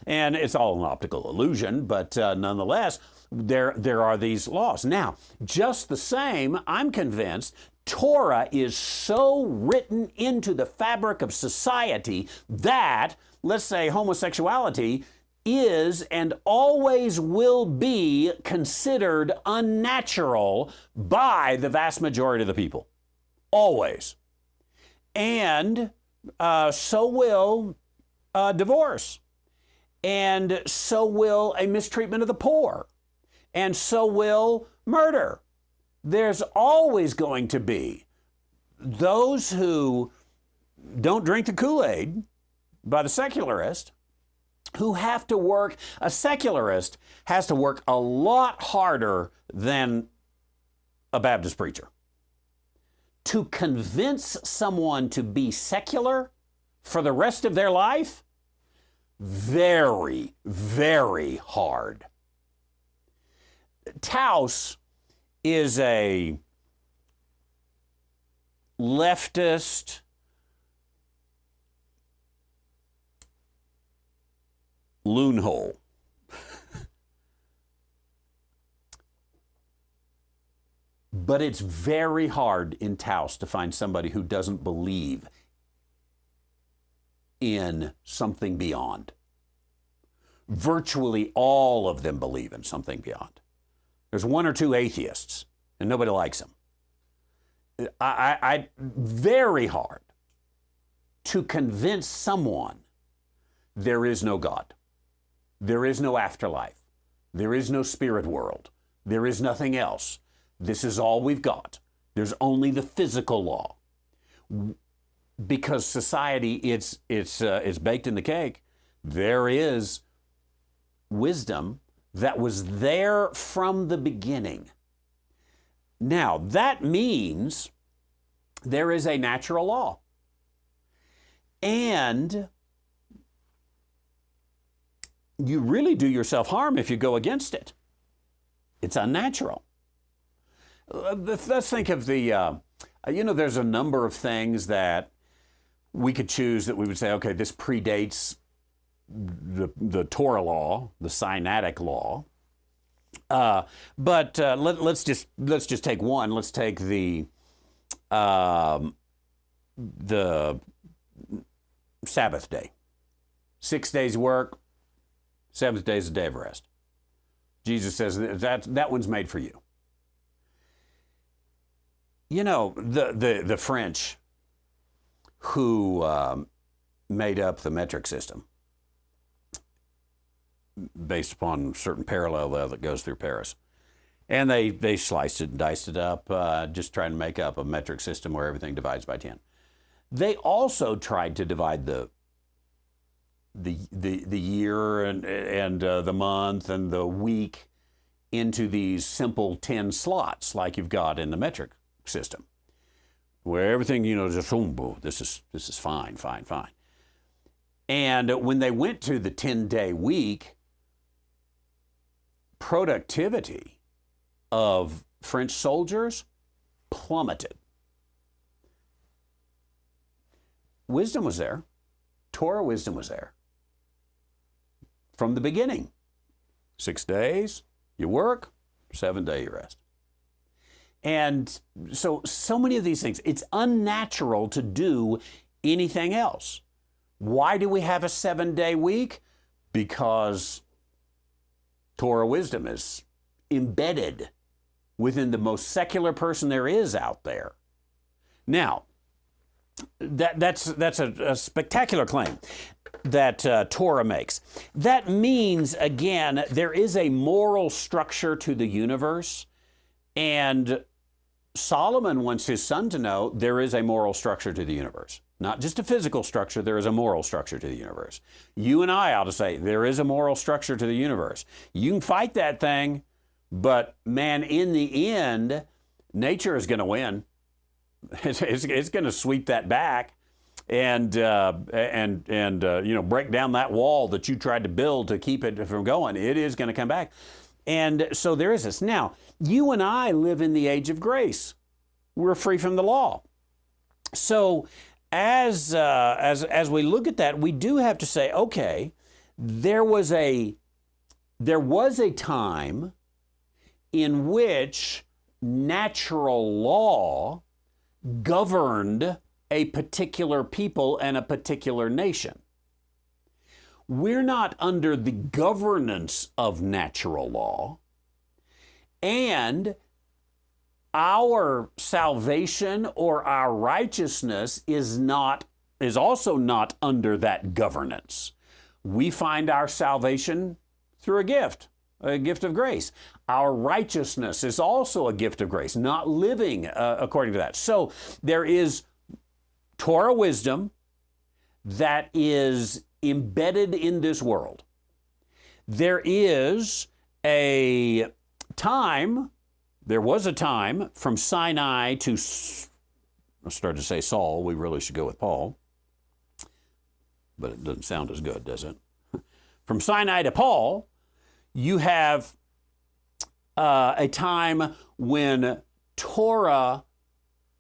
And it's all an optical illusion, but nonetheless, there are these laws. Now, just the same, I'm convinced Torah is so written into the fabric of society that, let's say, homosexuality is and always will be considered unnatural by the vast majority of the people. Always. And so will divorce. And so will a mistreatment of the poor. And so will murder. There's always going to be those who don't drink the Kool-Aid by the secularist, who have to work. A secularist has to work a lot harder than a Baptist preacher. To convince someone to be secular for the rest of their life, very, very hard. Taos is a leftist, loon hole. But it's very hard in Taos to find somebody who doesn't believe in something beyond. Virtually all of them believe in something beyond. There's one or two atheists, and nobody likes them. Very hard to convince someone there is no God. There is no afterlife. There is no spirit world. There is nothing else. This is all we've got. There's only the physical law. Because society, it's baked in the cake. There is wisdom that was there from the beginning. Now, that means there is a natural law. And you really do yourself harm if you go against it. It's unnatural. Let's think of there's a number of things that we could choose that we would say, okay, this predates the Torah law, the Sinaitic law. But let's just take one. Let's take the Sabbath day. 6 days work, seventh day is a day of rest. Jesus says that one's made for you. The French who made up the metric system based upon a certain parallel that goes through Paris. And they sliced it and diced it up, just trying to make up a metric system where everything divides by 10. They also tried to divide the year and the month and the week into these simple 10 slots like you've got in the metric system, where everything, just boom, this is fine. And when they went to the 10-day week, productivity of French soldiers plummeted. Wisdom was there. Torah wisdom was there. From the beginning. 6 days, you work, 7th day you rest. And so many of these things, it's unnatural to do anything else. Why do we have a 7-day week? Because Torah wisdom is embedded within the most secular person there is out there. Now, that's a spectacular claim. Torah makes. That means, again, there is a moral structure to the universe, and Solomon wants his son to know there is a moral structure to the universe. Not just a physical structure, there is a moral structure to the universe. You and I ought to say, there is a moral structure to the universe. You can fight that thing, but man, in the end, nature is going to win. It's going to sweep that back and break down that wall that you tried to build to keep it from going. It is going to come back. And so there is this. Now, you and I live in the age of grace. We're free from the law. So as we look at that, we do have to say, okay, there was a time in which natural law governed a particular people and a particular nation. We're not under the governance of natural law, and our salvation or our righteousness is also not under that governance. We find our salvation through a gift of grace. Our righteousness is also a gift of grace, not living according to that. So there is Torah wisdom that is embedded in this world. There was a time from Sinai to, I started to say Saul, we really should go with Paul, but it doesn't sound as good, does it? From Sinai to Paul, you have a time when Torah,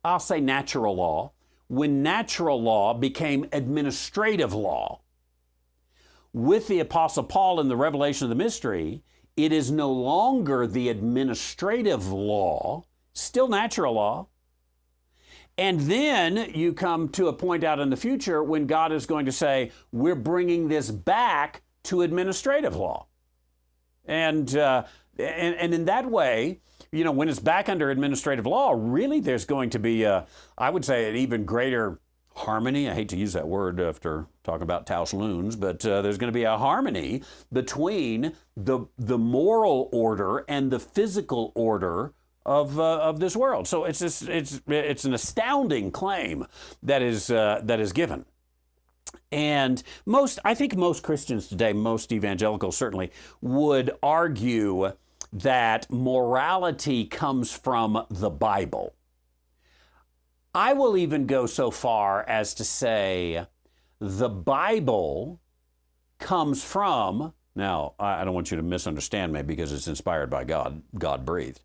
I'll say natural law, when natural law became administrative law. With the Apostle Paul in the revelation of the mystery, it is no longer the administrative law, still natural law. And then you come to a point out in the future when God is going to say, we're bringing this back to administrative law. And in that way, when it's back under administrative law, really there's going to be, I would say, an even greater harmony. I hate to use that word after talking about Taos loons, but there's going to be a harmony between the moral order and the physical order of this world. So it's an astounding claim that is given. And I think most Christians today, most evangelicals certainly, would argue that morality comes from the Bible. I will even go so far as to say the Bible comes from, now I don't want you to misunderstand me because it's inspired by God, God breathed,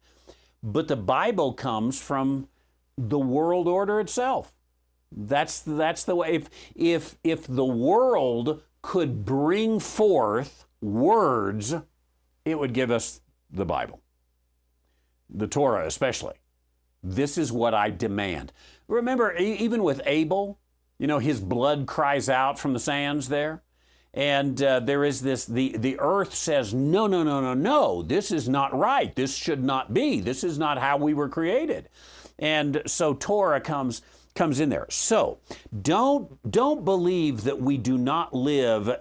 but the Bible comes from the world order itself. That's the way. If the world could bring forth words, it would give us the Bible, the Torah especially. This is what I demand. Remember, even with Abel, his blood cries out from the sands there. And there is this, the earth says, no, this is not right. This should not be. This is not how we were created. And so Torah comes in there. So don't believe that we do not live. Is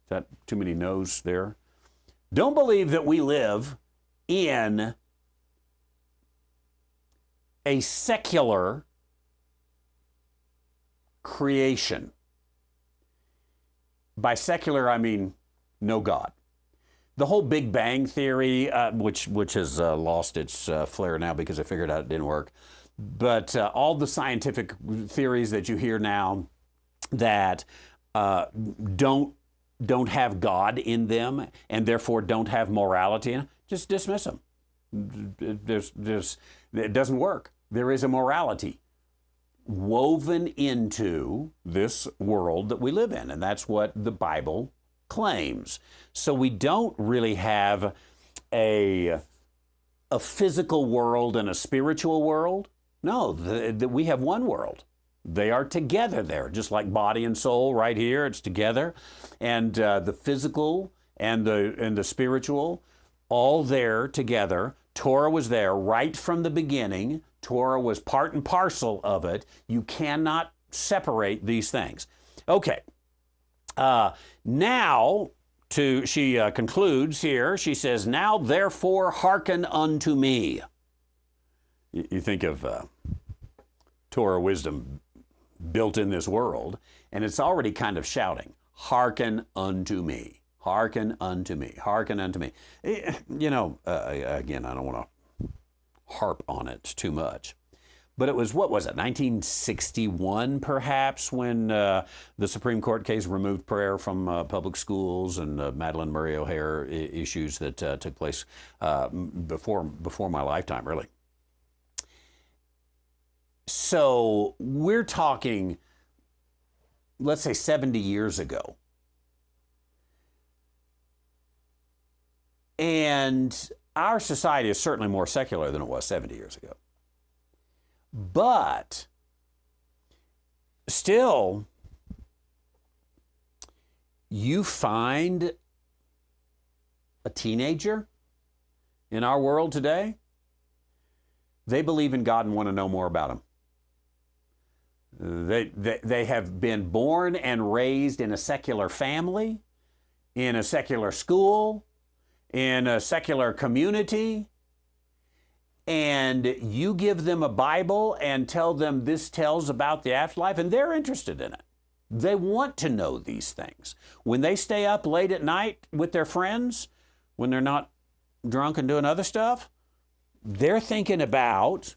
that too many no's there? Don't believe that we live in a secular creation. By secular, I mean no God. The whole Big Bang theory, which has lost its flair now because I figured out it didn't work, but all the scientific theories that you hear now that don't have God in them and therefore don't have morality in them, just dismiss them. It doesn't work. There is a morality woven into this world that we live in, and that's what the Bible claims. So we don't really have a physical world and a spiritual world. No, we have one world. They are together there, just like body and soul right here. It's together, and the physical and the spiritual, all there together. Torah was there right from the beginning. Torah was part and parcel of it. You cannot separate these things. Okay. She concludes here, she says, now therefore hearken unto me. You think of Torah wisdom built in this world, and it's already kind of shouting, hearken unto me, hearken unto me, hearken unto me. Again, I don't want to harp on it too much. But it was, 1961 perhaps, when the Supreme Court case removed prayer from public schools, and Madalyn Murray O'Hair issues that took place before my lifetime, really. So we're talking, let's say 70 years ago. And our society is certainly more secular than it was 70 years ago. But still, you find a teenager in our world today, they believe in God and want to know more about Him. They have been born and raised in a secular family, in a secular school, in a secular community, and you give them a Bible and tell them this tells about the afterlife, and they're interested in it. They want to know these things. When they stay up late at night with their friends, when they're not drunk and doing other stuff, they're thinking about,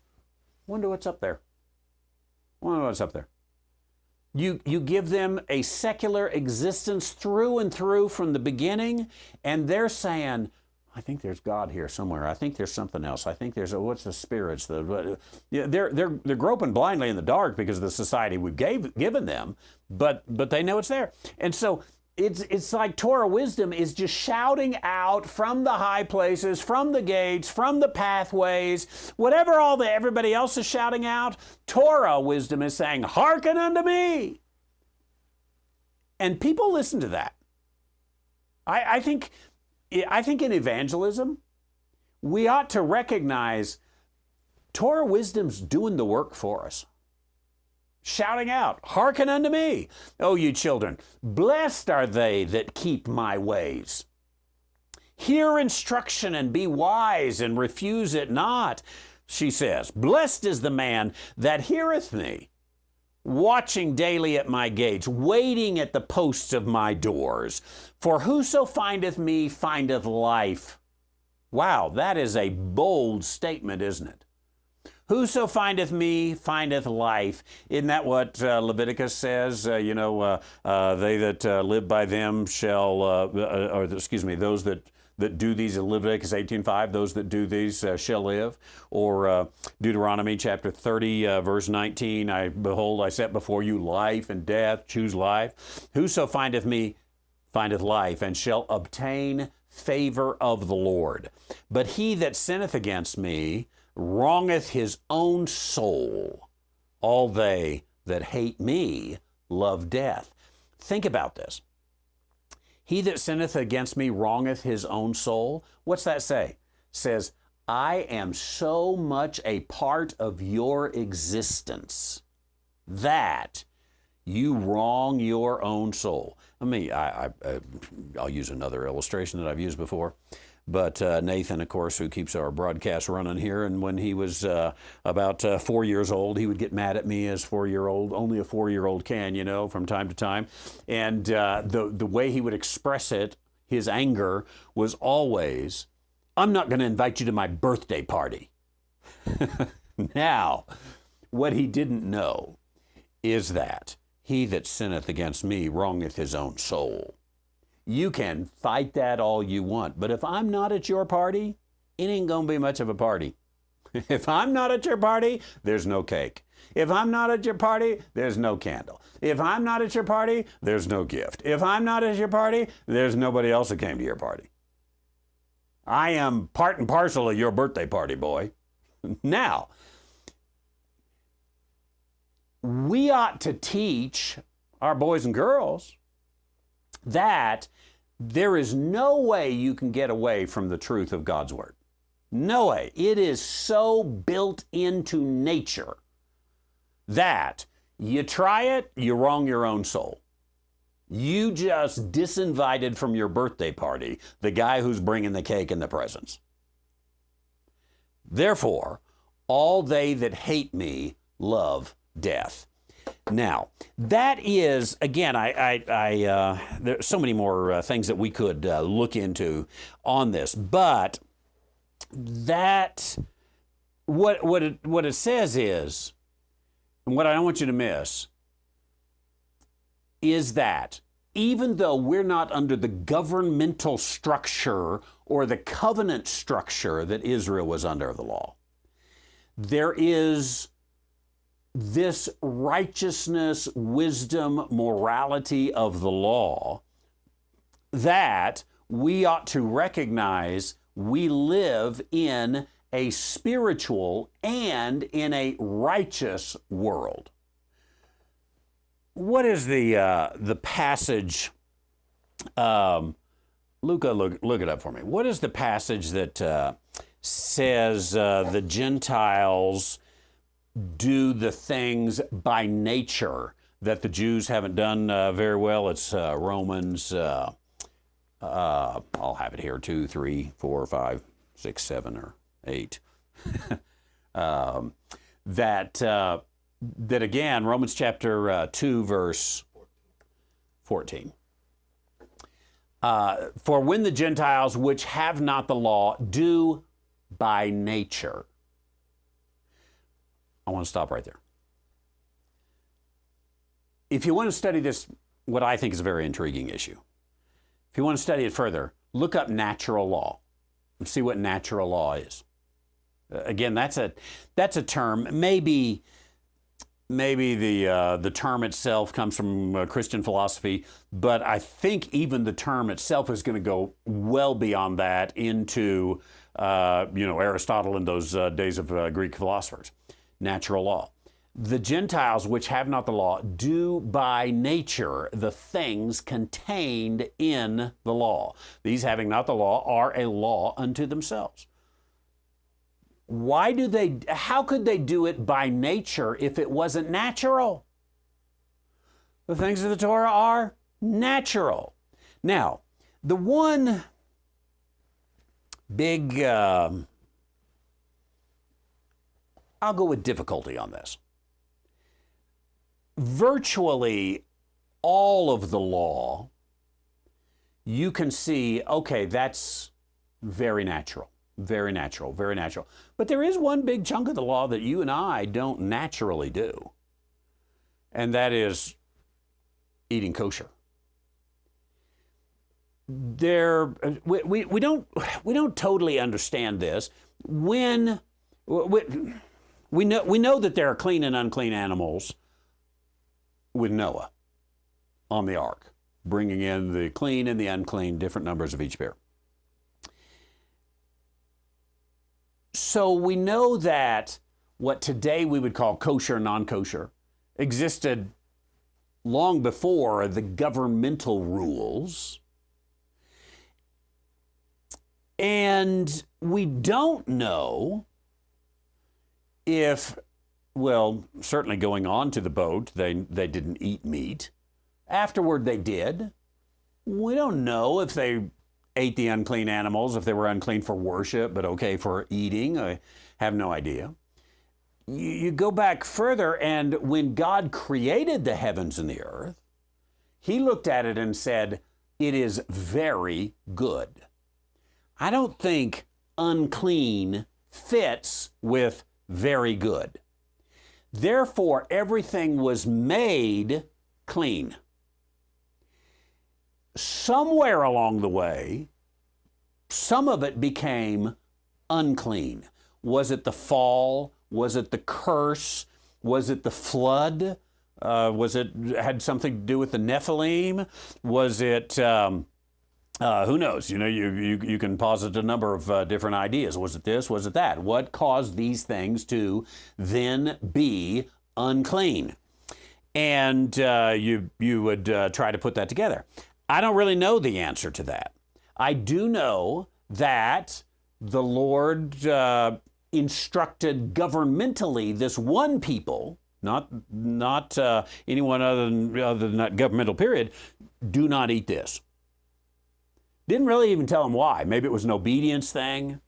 wonder what's up there. Wonder what's up there. You give them a secular existence through and through from the beginning, and they're saying, I think there's God here somewhere. I think there's something else. I think there's what's the spirits? They're groping blindly in the dark because of the society we've given them, but they know it's there. And so it's like Torah wisdom is just shouting out from the high places, from the gates, from the pathways, whatever everybody else is shouting out. Torah wisdom is saying, "Hearken unto me," and people listen to that. I think in evangelism, we ought to recognize Torah wisdom's doing the work for us. Shouting out, hearken unto me, O you children. Blessed are they that keep my ways. Hear instruction and be wise and refuse it not, she says. Blessed is the man that heareth me, watching daily at my gates, waiting at the posts of my doors. For whoso findeth me findeth life. Wow, that is a bold statement, isn't it? Whoso findeth me findeth life. Isn't that what Leviticus says? They that live by them shall, those that do these, in Leviticus 18:5, those that do these shall live. Or Deuteronomy chapter 30, verse 19, behold, I set before you life and death, choose life. Whoso findeth me findeth life, and shall obtain favor of the Lord. But he that sinneth against me wrongeth his own soul. All they that hate me love death. Think about this. He that sinneth against me wrongeth his own soul. What's that say? It says, I am so much a part of your existence that you wrong your own soul. I'll use another illustration that I've used before. But Nathan, of course, who keeps our broadcast running here, and when he was about 4 years old, he would get mad at me as only a 4-year-old can, from time to time. And the way he would express it, his anger, was always, I'm not going to invite you to my birthday party. Now, what he didn't know is that he that sinneth against me wrongeth his own soul. You can fight that all you want, but if I'm not at your party, it ain't going to be much of a party. If I'm not at your party, there's no cake. If I'm not at your party, there's no candle. If I'm not at your party, there's no gift. If I'm not at your party, there's nobody else that came to your party. I am part and parcel of your birthday party, boy. Now, we ought to teach our boys and girls that there is no way you can get away from the truth of God's Word. No way. It is so built into nature that you try it, you wrong your own soul. You just disinvited from your birthday party the guy who's bringing the cake and the presents. Therefore, all they that hate me love death. Now, that is, again, there's so many more things that we could look into on this, but that, what it says is, and what I don't want you to miss, is that even though we're not under the governmental structure or the covenant structure that Israel was under the law, there is this righteousness, wisdom, morality of the law that we ought to recognize we live in a spiritual and in a righteous world. What is the passage? Luca, look it up for me. What is the passage that says the Gentiles do the things by nature that the Jews haven't done very well? It's Romans, I'll have it here, 2, 3, 4, 5, 6, 7, or 8. That again, Romans chapter 2, verse 14. For when the Gentiles which have not the law do by nature. I want to stop right there. If you want to study this, what I think is a very intriguing issue, if you want to study it further, look up natural law and see what natural law is. Again, that's a term. Maybe the term itself comes from Christian philosophy, but I think even the term itself is going to go well beyond that into Aristotle and those days of Greek philosophers. Natural law. The Gentiles which have not the law do by nature the things contained in the law. These having not the law are a law unto themselves. How could they do it by nature if it wasn't natural? The things of the Torah are natural. Now, the one big, I'll go with difficulty on this. Virtually all of the law, you can see, okay, that's very natural. Very natural, very natural. But there is one big chunk of the law that you and I don't naturally do, and that is eating kosher. We don't totally understand this. When we know that there are clean and unclean animals with Noah on the ark, bringing in the clean and the unclean, different numbers of each pair. So we know that what today we would call kosher and non-kosher existed long before the governmental rules. And we don't know if, well, certainly going on to the boat, they didn't eat meat. Afterward, they did. We don't know if they ate the unclean animals, if they were unclean for worship, but okay for eating. I have no idea. You go back further, and when God created the heavens and the earth, he looked at it and said, it is very good. I don't think unclean fits with very good. Therefore, everything was made clean. Somewhere along the way, some of it became unclean. Was it the fall? Was it the curse? Was it the flood? Had something to do with the Nephilim? Was it, who knows? You can posit a number of different ideas. Was it this? Was it that? What caused these things to then be unclean? And you would try to put that together. I don't really know the answer to that. I do know that the Lord instructed governmentally this one people, not anyone other than that governmental period, do not eat this. Didn't really even tell him why. Maybe it was an obedience thing.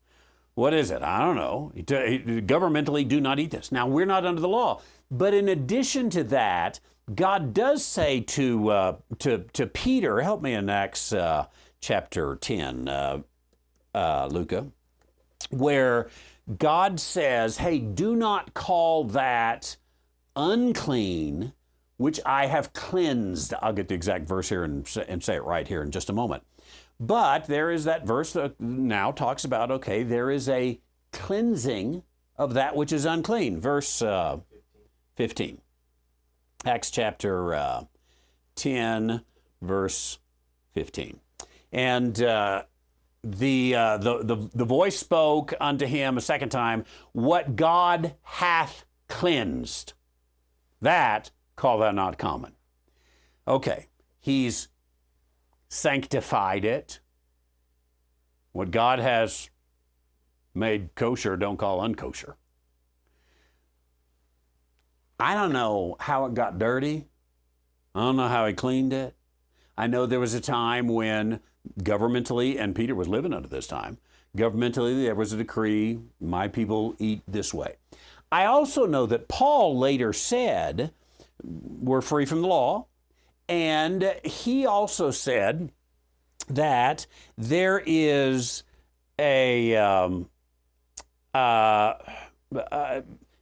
What is it? I don't know. Governmentally, do not eat this. Now, we're not under the law. But in addition to that, God does say to Peter, help me in Acts chapter 10, Luca, where God says, hey, do not call that unclean, which I have cleansed. I'll get the exact verse here and say it right here in just a moment. But there is that verse that now talks about, okay, there is a cleansing of that which is unclean. Verse 15. Acts chapter 10, verse 15. And the voice spoke unto him a second time, what God hath cleansed, that call thou not common. Okay, he's sanctified it. What God has made kosher, don't call unkosher. I don't know how it got dirty. I don't know how he cleaned it. I know there was a time when governmentally, and Peter was living under this time, governmentally there was a decree, my people eat this way. I also know that Paul later said, we're free from the law, and he also said that there is a,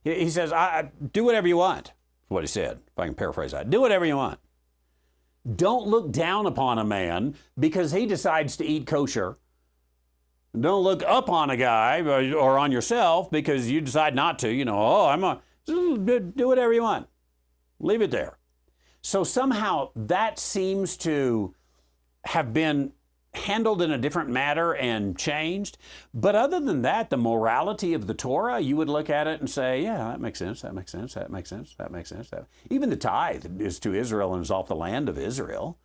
he says, do whatever you want, is what he said, if I can paraphrase that. Do whatever you want. Don't look down upon a man because he decides to eat kosher. Don't look up on a guy or on yourself because you decide not to. You know, do whatever you want. Leave it there. So somehow that seems to have been handled in a different manner and changed. But other than that, the morality of the Torah, you would look at it and say, yeah, that makes sense, that makes sense, that makes sense, that makes sense. Even the tithe is to Israel and is off the land of Israel.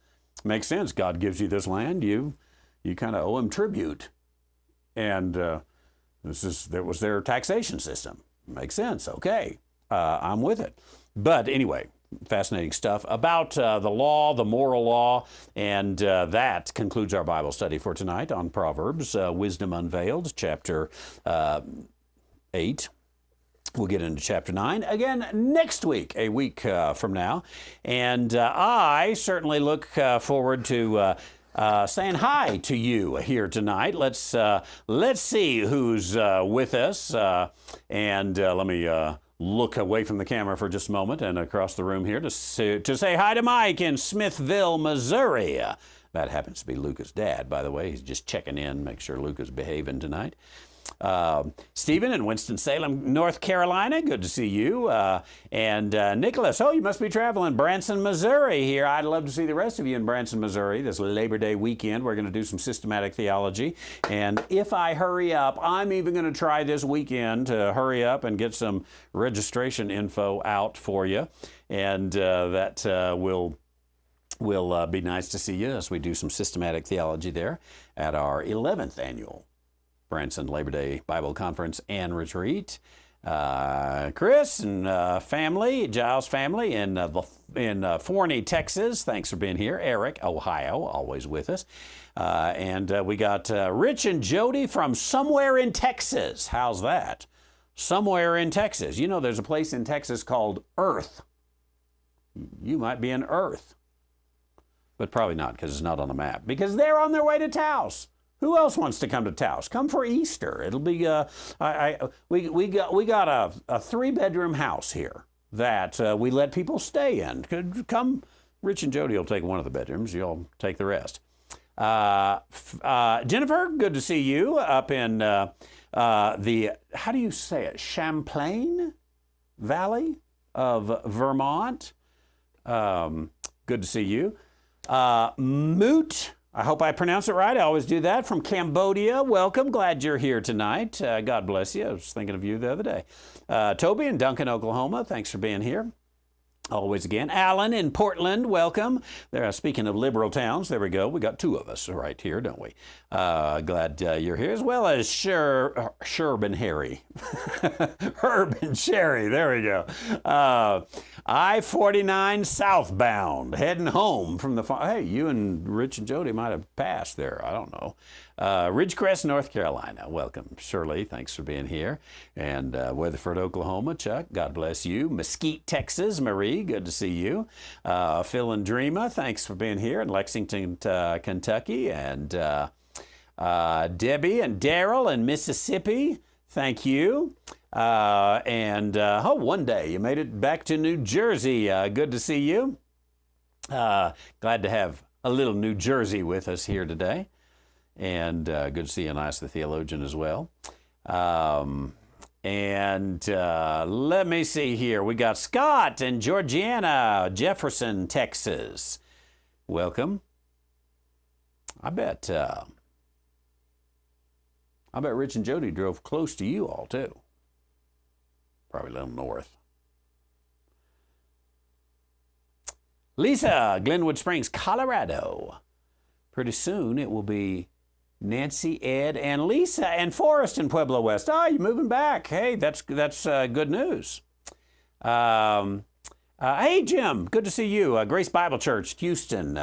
Makes sense. God gives you this land, you kind of owe him tribute. And that was their taxation system. Makes sense. Okay, I'm with it. But anyway, fascinating stuff about the law, the moral law, and that concludes our Bible study for tonight on Proverbs, Wisdom Unveiled, chapter 8. We'll get into chapter 9 again next week, a week from now. And I certainly look forward to saying hi to you here tonight. Let's see who's with us, and let me look away from the camera for just a moment and across the room here to say hi to Mike in Smithville, Missouri. That happens to be Luca's dad, by the way. He's just checking in, make sure Luca's behaving tonight. Stephen in Winston-Salem, North Carolina, good to see you. And Nicholas, you must be traveling Branson, Missouri here. I'd love to see the rest of you in Branson, Missouri this Labor Day weekend. We're going to do some systematic theology. And if I hurry up, I'm even going to try this weekend to hurry up and get some registration info out for you. And that will be nice to see you as we do some systematic theology there at our 11th annual Branson Labor Day Bible Conference and Retreat. Chris and family, Giles family in Forney, Texas. Thanks for being here. Eric, Ohio, always with us. And we got Rich and Jody from somewhere in Texas. How's that? Somewhere in Texas. You know, there's a place in Texas called Earth. You might be in Earth. But probably not because it's not on the map. Because they're on their way to Taos. Who else wants to come to Taos? Come for Easter. It'll be we got a 3-bedroom house here that we let people stay in. Come, Rich and Jody will take one of the bedrooms. You'll take the rest. Jennifer, good to see you up in the how do you say it? Champlain Valley of Vermont. Good to see you. Moot. I hope I pronounce it right. I always do that. From Cambodia, welcome. Glad you're here tonight. God bless you. I was thinking of you the other day. Toby in Duncan, Oklahoma, thanks for being here. Always again. Alan in Portland, welcome. There, speaking of liberal towns, there we go. We got two of us right here, don't we? Glad you're here, as well as Sherb and Harry. Herb and Sherry, there we go. I-49 southbound, heading home from the farm. Hey, you and Rich and Jody might have passed there. I don't know. Ridgecrest, North Carolina. Welcome, Shirley. Thanks for being here. And Weatherford, Oklahoma. Chuck, God bless you. Mesquite, Texas. Marie, good to see you. Phil and Dreama, thanks for being here. In Lexington, Kentucky. And Debbie and Daryl in Mississippi, thank you. One day you made it back to New Jersey. Good to see you. Glad to have a little New Jersey with us here today. And good to see Ananias the theologian as well. Let me see here. We got Scott and Georgiana, Jefferson, Texas. Welcome. I bet Rich and Jody drove close to you all too. Probably a little north. Lisa, Glenwood Springs, Colorado. Pretty soon it will be Nancy, Ed, and Lisa, and Forrest in Pueblo West. Oh, you're moving back. Hey, that's good news. Hey, Jim, good to see you. Grace Bible Church, Houston.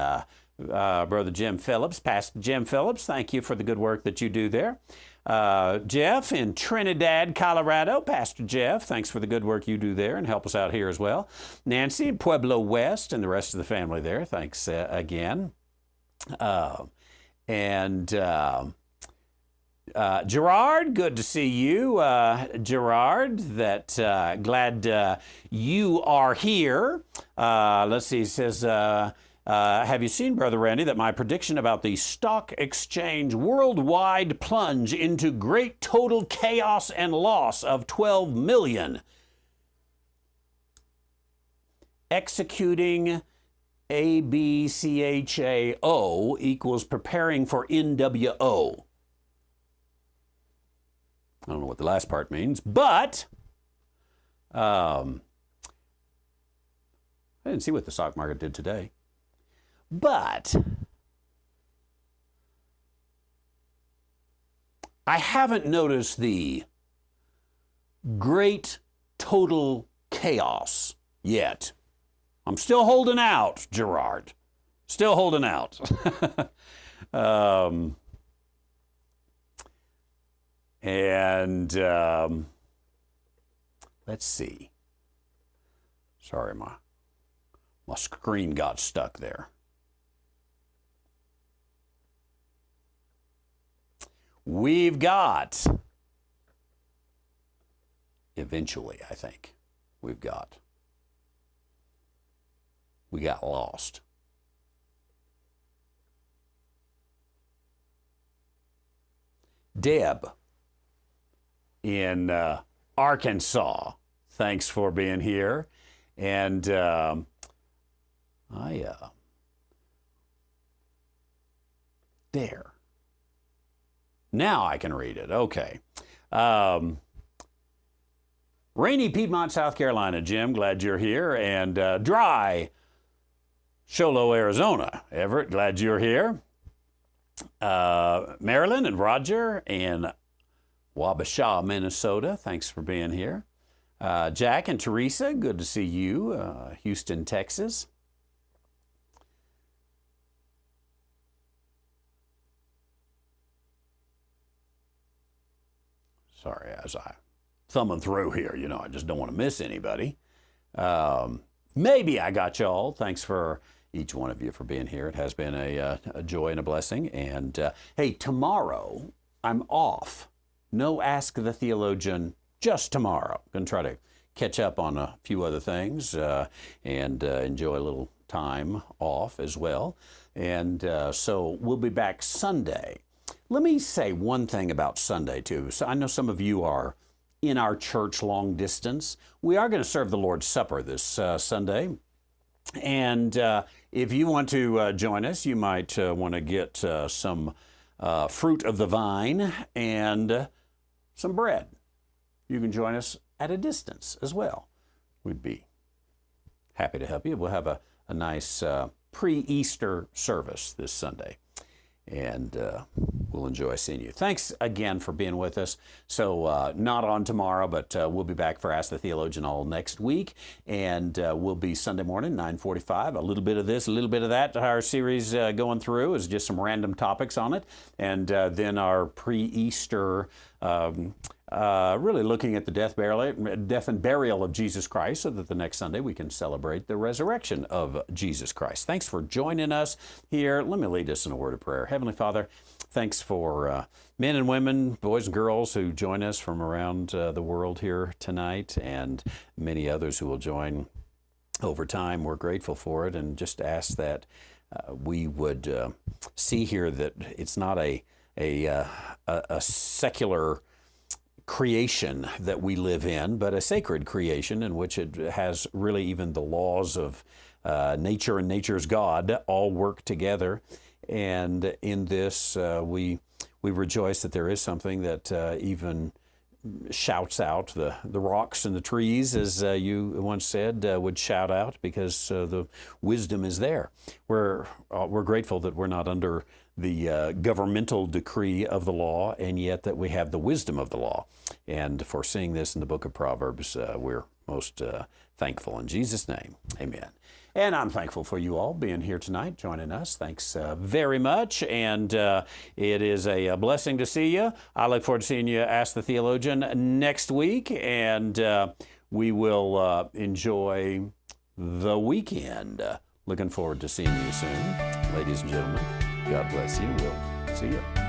Brother Jim Phillips, Pastor Jim Phillips, thank you for the good work that you do there. Jeff in Trinidad, Colorado. Pastor Jeff, thanks for the good work you do there and help us out here as well. Nancy in Pueblo West and the rest of the family there, thanks again. Gerard, good to see you. Gerard, glad you are here. Let's see, he says, have you seen, Brother Randy, that my prediction about the stock exchange worldwide plunge into great total chaos and loss of 12 million? Executing ABCHAO equals preparing for NWO. I don't know what the last part means, but I didn't see what the stock market did today. But I haven't noticed the great total chaos yet. I'm still holding out, Gerard. Still holding out. Let's see. Sorry, my screen got stuck there. We've got, eventually, I think, we got lost. Deb in Arkansas, thanks for being here. And there. Now I can read it. Okay. Rainy Piedmont, South Carolina, Jim, glad you're here. And dry Sholo, Arizona. Everett, glad you're here. Marilyn and Roger in Wabasha, Minnesota, thanks for being here. Jack and Teresa, good to see you. Houston, Texas. Sorry, as I thumbing through here, I just don't want to miss anybody. Maybe I got y'all. Thanks for each one of you for being here. It has been a joy and a blessing. And hey, tomorrow I'm off. No Ask the Theologian, just tomorrow. Going to try to catch up on a few other things and enjoy a little time off as well. And so we'll be back Sunday. Let me say one thing about Sunday, too. So I know some of you are in our church long distance. We are going to serve the Lord's Supper this Sunday. And if you want to join us, you might want to get some fruit of the vine and some bread. You can join us at a distance as well. We'd be happy to help you. We'll have a nice pre-Easter service this Sunday. And we'll enjoy seeing you. Thanks again for being with us. So not on tomorrow, but we'll be back for Ask the Theologian all next week. And we'll be Sunday morning, 9:45. A little bit of this, a little bit of that. Our series going through is just some random topics on it. And then our pre-Easter really looking at the death and burial of Jesus Christ, so that the next Sunday we can celebrate the resurrection of Jesus Christ. Thanks for joining us here. Let me lead us in a word of prayer. Heavenly Father, thanks for men and women, boys and girls who join us from around the world here tonight, and many others who will join over time. We're grateful for it, and just ask that we would see here that it's not a secular creation that we live in, but a sacred creation in which it has really even the laws of nature and nature's God all work together. And in this, we rejoice that there is something that even shouts out. The rocks and the trees, as you once said, would shout out because the wisdom is there. We're grateful that we're not under the governmental decree of the law, and yet that we have the wisdom of the law. And for seeing this in the book of Proverbs, we're most thankful. In Jesus' name, amen. And I'm thankful for you all being here tonight, joining us. Thanks very much. And it is a blessing to see you. I look forward to seeing you Ask the Theologian next week. And we will enjoy the weekend. Looking forward to seeing you soon. Ladies and gentlemen, God bless you. We'll see you.